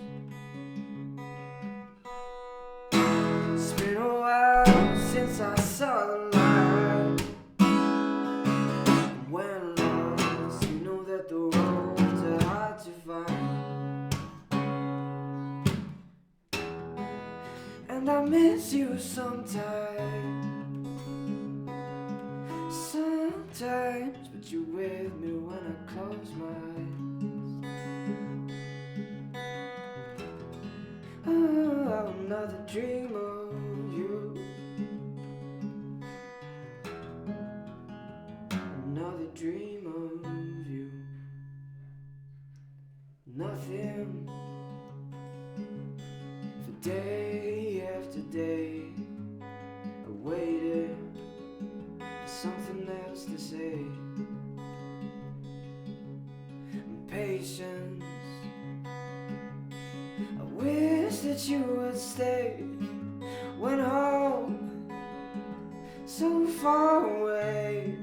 it's been a while since I saw the light. When lost, you know that the roads are hard to find. And I miss you sometimes, but you're with me when I close my eyes. Oh, another dream of you, another dream of you. Nothing for day after day. I waited for something else to say. Patience, I wish that you would stay. Went home so far away.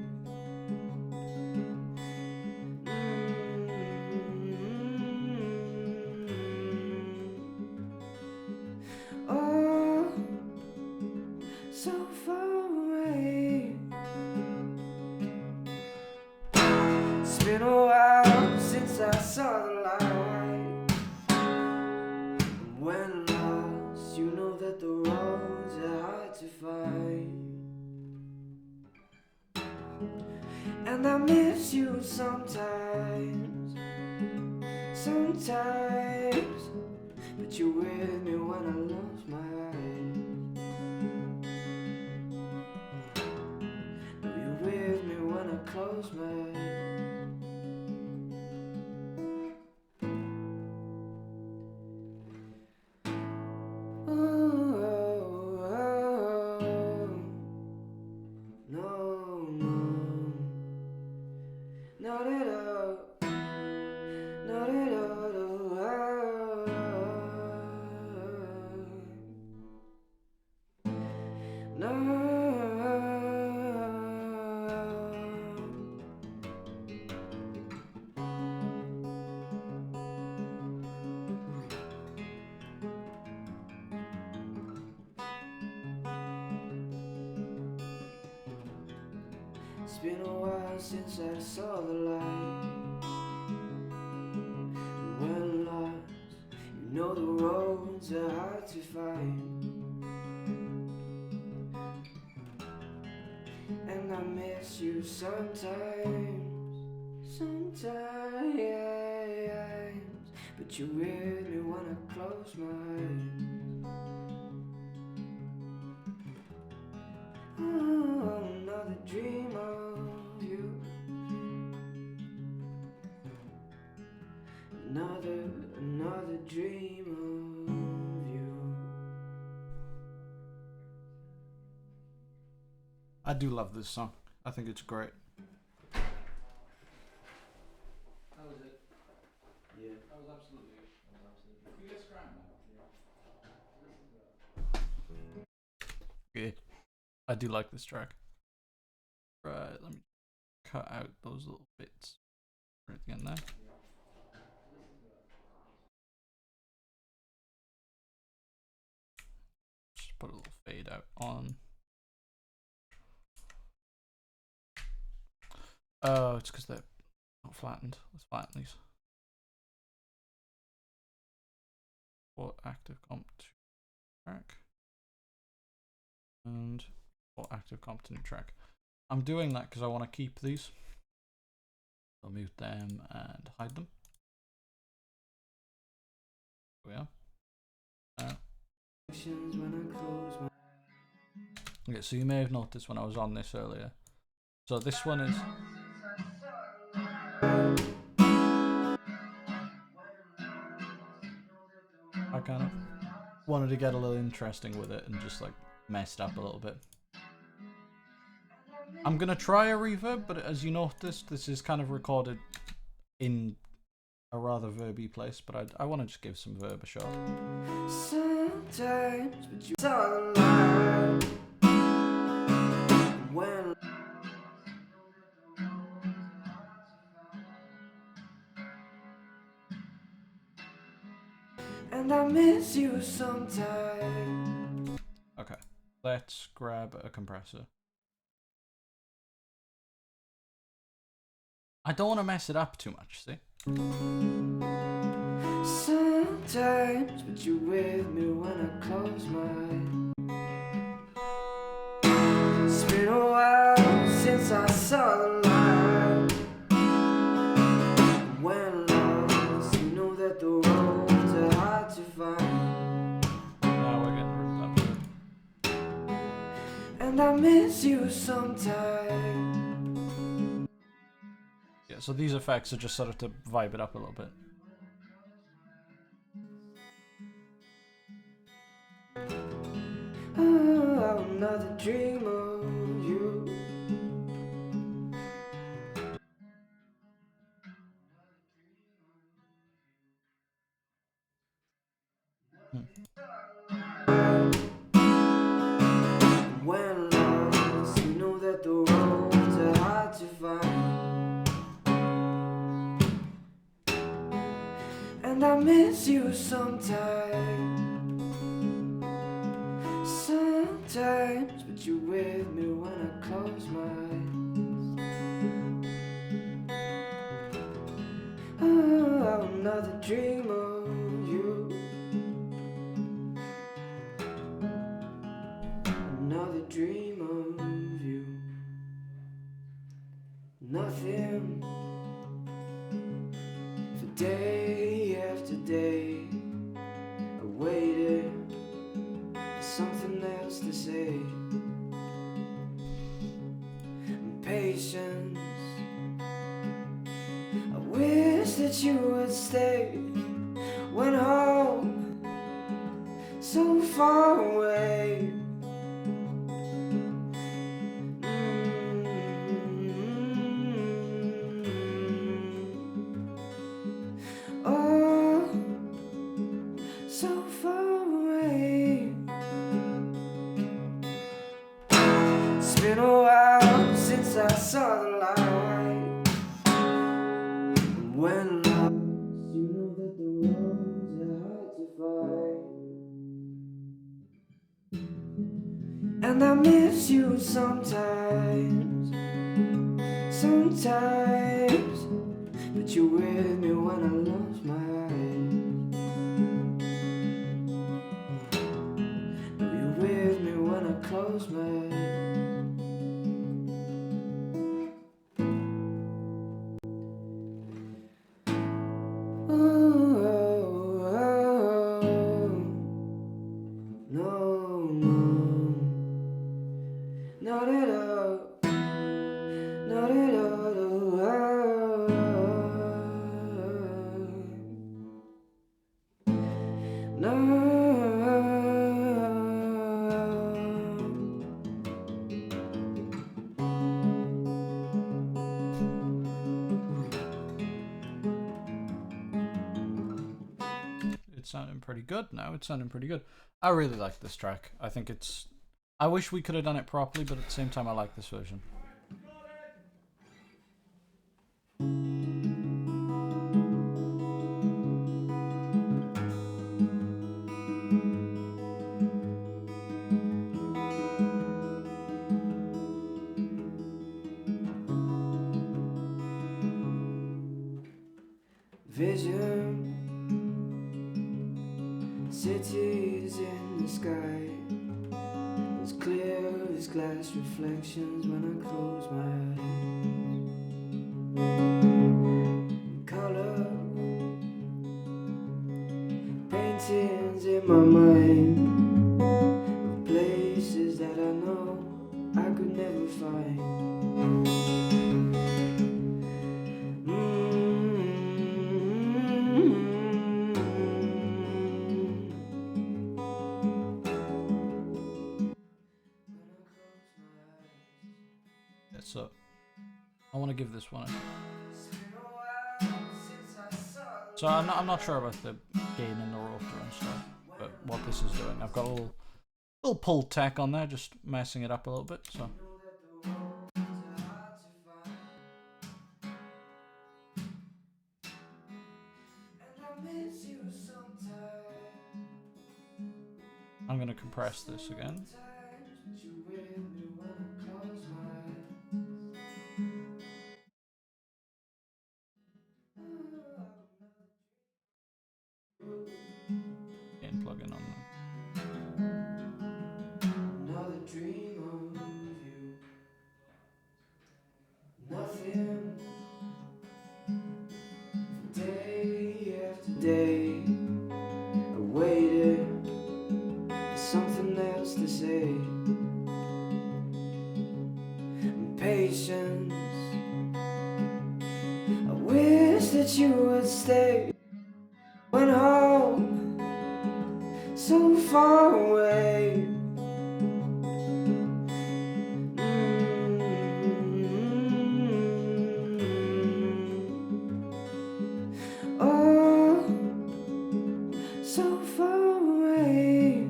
Oh, so far away. It's been a while since I saw the light. When lost, you know that the roads are hard to find. And I miss you sometimes, but you're with me when I lose my eyes. No, you're with me when I close my eyes. No, no, not at all. It's been a while since I saw the light. When lost, you know the roads are hard to find. And I miss you sometimes, but you're with me when I close my eyes. Oh, another dream of you. Another dream of you. I do love this song. I think it's great. How was it? Yeah. That was absolutely good. Can we get scram now? Yeah. I do like this track. Right, let me cut out those little bits. Right again there. Just put a little fade out on. Oh, it's because they're not flattened. Let's flatten these. For active comp to track. And for active comp to new track. I'm doing that because I want to keep these. I'll mute them and hide them. There we are. Okay, so you may have noticed when I was on this earlier. So this one is. I kind of wanted to get a little interesting with it and just like messed up a little bit. I'm gonna try a reverb, but as you noticed, this is kind of recorded in a rather verby place, but I want to just give some verb a shot. Sometimes, but you when and I miss you sometimes. Okay, let's grab a compressor. I don't want to mess it up too much, see? Sometimes, but you're with me when I close my eyes. It's been a while since I saw the light. When lost, you know that the roads are hard to find. Now we're getting rid of that. And I miss you sometimes. Yeah, so these effects are just sort of to vibe it up a little bit. Oh, another dream of you. When lost, you know that the roads are hard to find. And I miss you sometimes. Sometimes, but you're with me when I close my eyes. Oh, another dream of you. Another dream of you. Nothing for day after day. I waited for something else to say. Patience. I wish that you would stay. Went home so far away. Oh, so far away. It's been a while since I saw the light. When lost, you know that the roads are hard to find. And I miss you sometimes. sometimes, but you're with me when I lose my eyes. No, you're with me when I close my eyes. Not at all. Not at all. No. It's sounding pretty good now. It's sounding pretty good. I really like this track. I think it's... I wish we could have done it properly, but at the same time I like this version. Vision, cities in the sky, as clear as glass reflections when I close my eyes. Color, paintings in my mind, places that I know I could never find. So, I want to give this one a... So I'm not sure about the gain and the rotor and stuff, but what this is doing. I've got a little pull tech on there, just messing it up a little bit, so... I'm gonna compress this again. And plug in on them. Another dream of you. Nothing. Day after day, I waited for something else to say. Patience. I wish that you would stay. Went home so far away. Oh, so far away.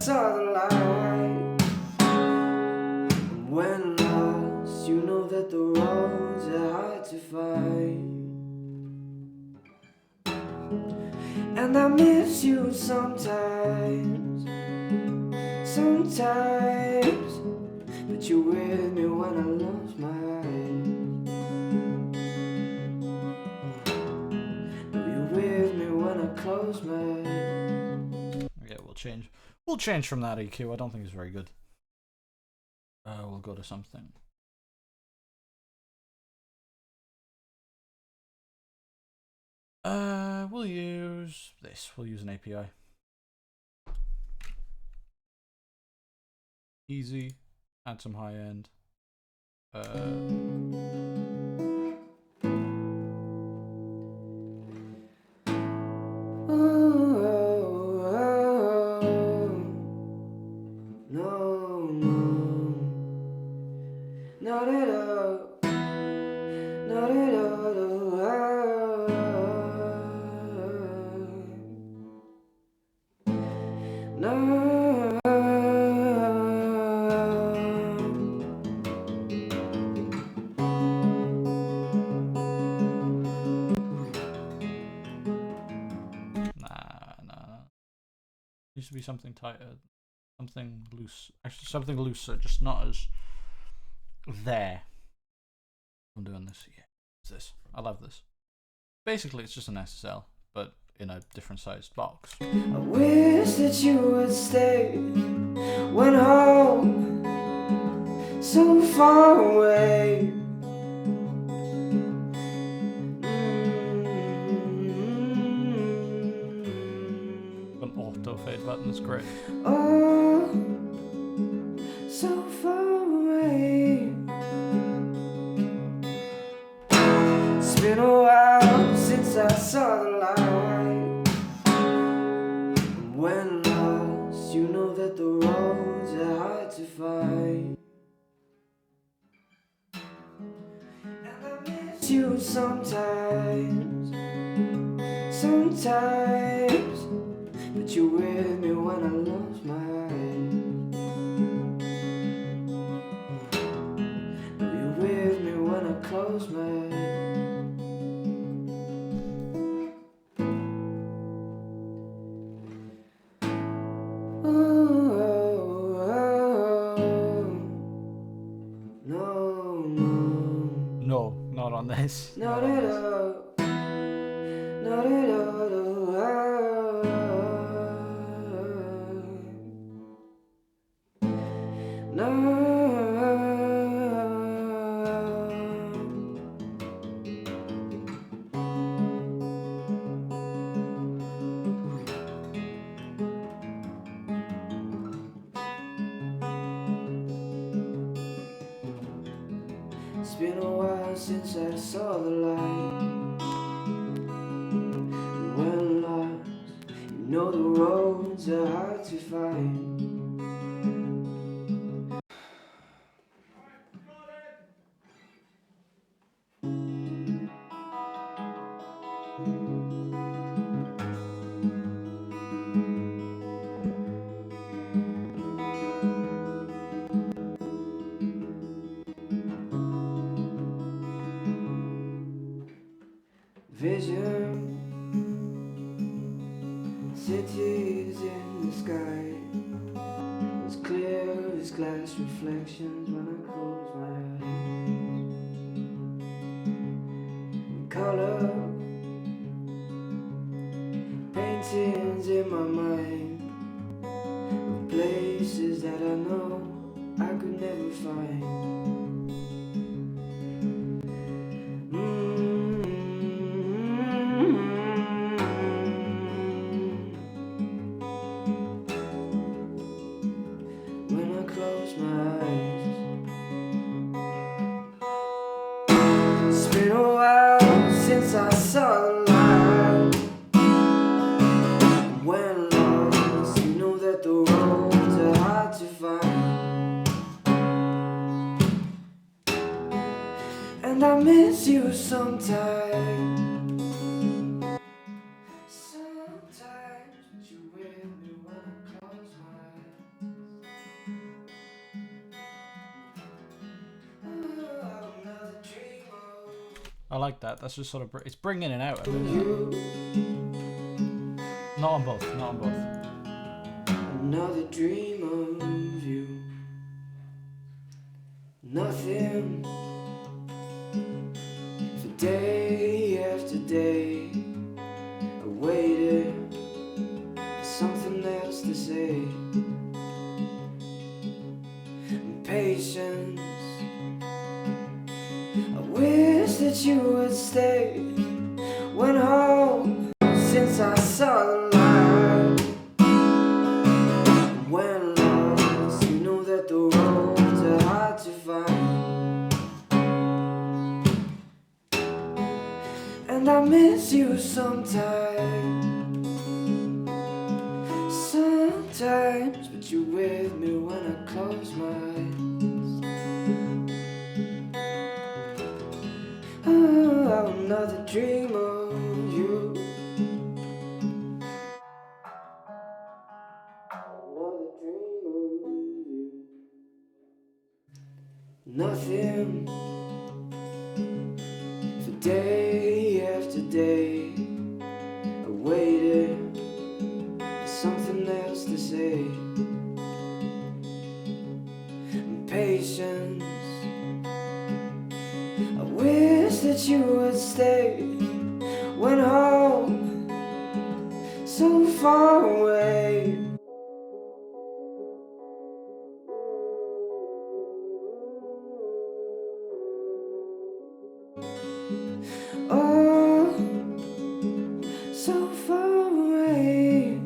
Saw the light. When lost, you know that the roads are hard to find. And I miss you sometimes, but you're with me when I lose my eyes. No, you're with me when I close my eyes. Yeah, we'll change. We'll change from that EQ. I don't think it's very good. We'll go to something. We'll use this. We'll use an API. Easy. Add some high end. Not at all. Not at all. No. Nah. Used to be something tighter. Something loose. Actually, something looser, just not as there. I'm doing this. Yeah, it's this. I love this. Basically, it's just an SSL, but in a different sized box. I wish that you would stay. Went home so far away. An auto fade button is great. Oh, so far away. It's been a while since I saw the light. When lost, you know that the roads are hard to find. And I miss you sometimes, sometimes. But you're with me when I lost my eyes. No, you're with me when I close my eyes. Oh, no, no. No, not on this. Not at all. Not at all. No. It's been a while since I saw the light. When lost, you know the roads are hard to find. Vision, cities in the sky, as clear as glass reflections when I close my eyes. Color, paintings in my mind, of places that I know I could never find. When I close my eyes, it's been a while since I saw the light. When lost, you know that the roads are hard to find. And I miss you sometimes. Sometimes, but you're with me when I close my eyes. Another dream I like that. That's just sort of it's bringing it out. of you. Not on both. Not on both. Another dream of you. Nothing for day after day. I waited for something else to say. Patience. I wish that you would stay. Went home since I saw the light. When lost, you know that the roads are hard to find. And I miss you sometimes. Sometimes, but you're with me when I close my eyes. Oh, another dream of you. Another dream of you. Nothing for day after day. I waited for something else to say. patience. I wish that you would stay. Went home so far away. Oh, so far away.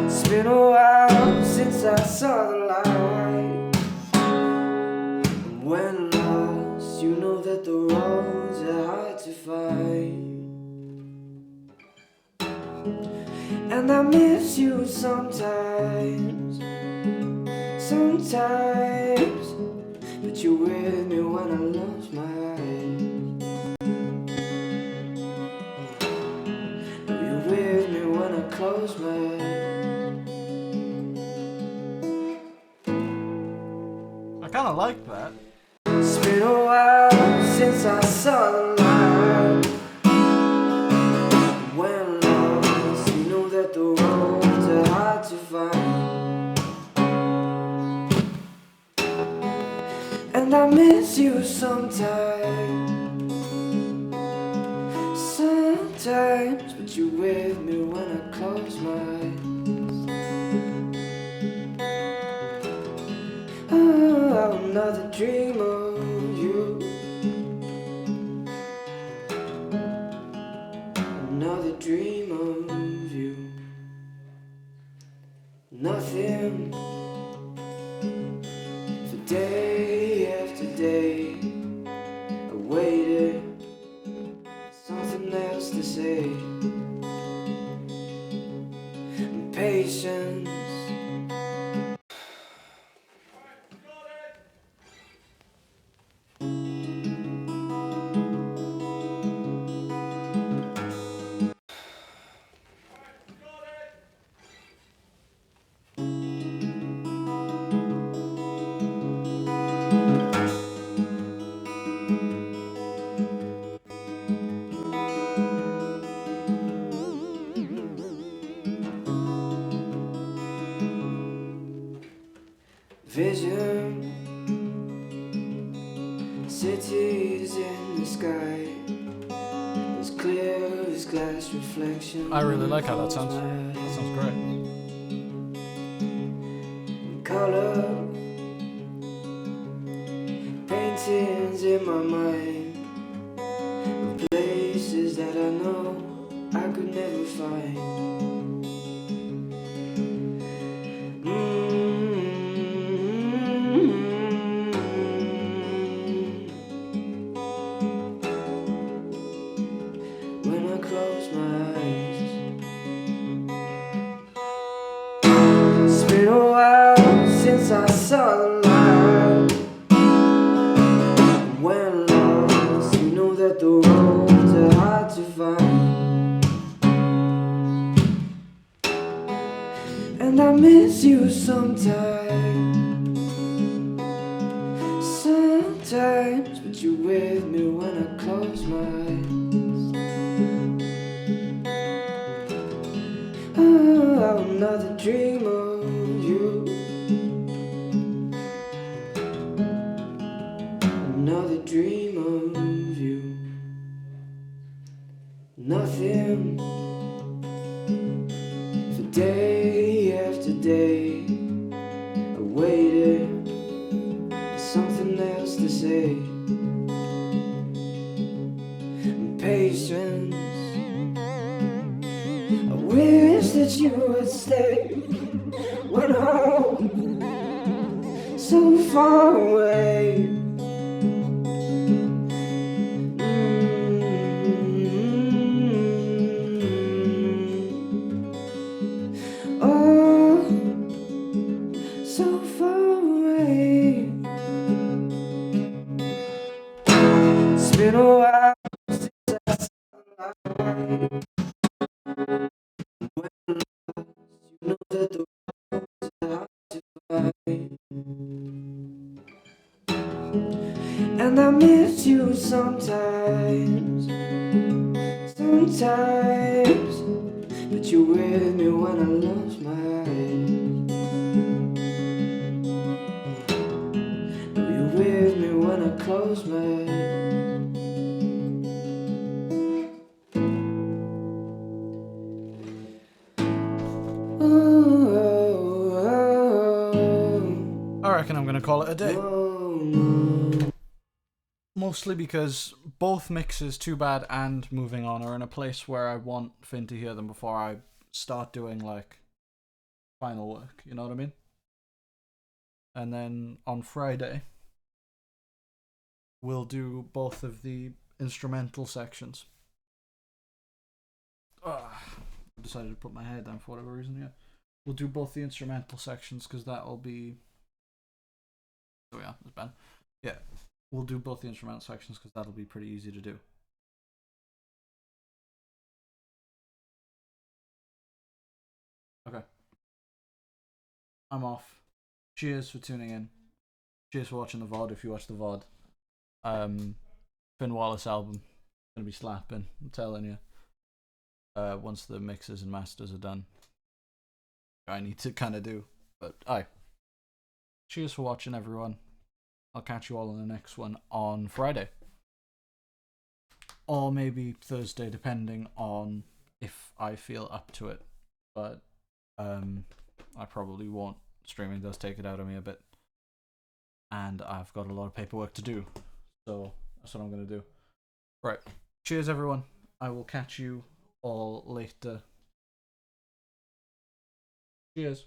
It's been a while since I saw the light. And when lost, you know that the roads are hard to find. And I miss you sometimes, sometimes. But you're with me when I lost my eyes. You're with me when I close my eyes. I kind of like that. It's been a while since I saw the light. When lost, you know that the roads are hard to find. And I miss you sometimes, sometimes. But you're with me when I close my eyes. Oh, another dream of you, another dream of you. Nothing for day after day. I waited, something else to say. Patience. Vision, cities in the sky, as clear as glass reflection. I really like how that sounds. That sounds great. Color, paintings in my mind, places that I know I could never find. When I close my eyes, it's been a while since I saw the light. When lost, you know that the roads are hard to find. And I miss you sometimes, sometimes. But you're with me when I close my eyes. Oh, another dream of you, another dream of you. Nothing for day after day. I waited, something else to say. Patience. I wish that you would stay. Went home so far away. Oh, so far away. It's been a while since I saw the light. When lost, you know that the roads are hard to find. And I miss you sometimes, sometimes. But you're with me when I lost my eyes. clothes made. I reckon I'm gonna call it a day. Oh, Mostly because both mixes, Too Bad and Moving On, are in a place where I want Finn to hear them before I start doing like final work. You know what I mean? And then on Friday, we'll do both of the instrumental sections. I decided to put my head down for whatever reason. Yeah, we'll do both the instrumental sections because that'll be. Oh yeah, it's bad. Yeah, we'll do both the instrumental sections because that'll be pretty easy to do. Okay. I'm off. Cheers for tuning in. Cheers for watching the VOD if you watch the VOD. Finn Wallace album. Gonna be slapping, I'm telling you. Once the mixes and masters are done. I need to kinda do. But aye. Cheers for watching, everyone. I'll catch you all in the next one on Friday. Or maybe Thursday, depending on if I feel up to it. But I probably won't. Streaming does take it out of me a bit. And I've got a lot of paperwork to do. So that's what I'm going to do. Right. Cheers, everyone. I will catch you all later. Cheers.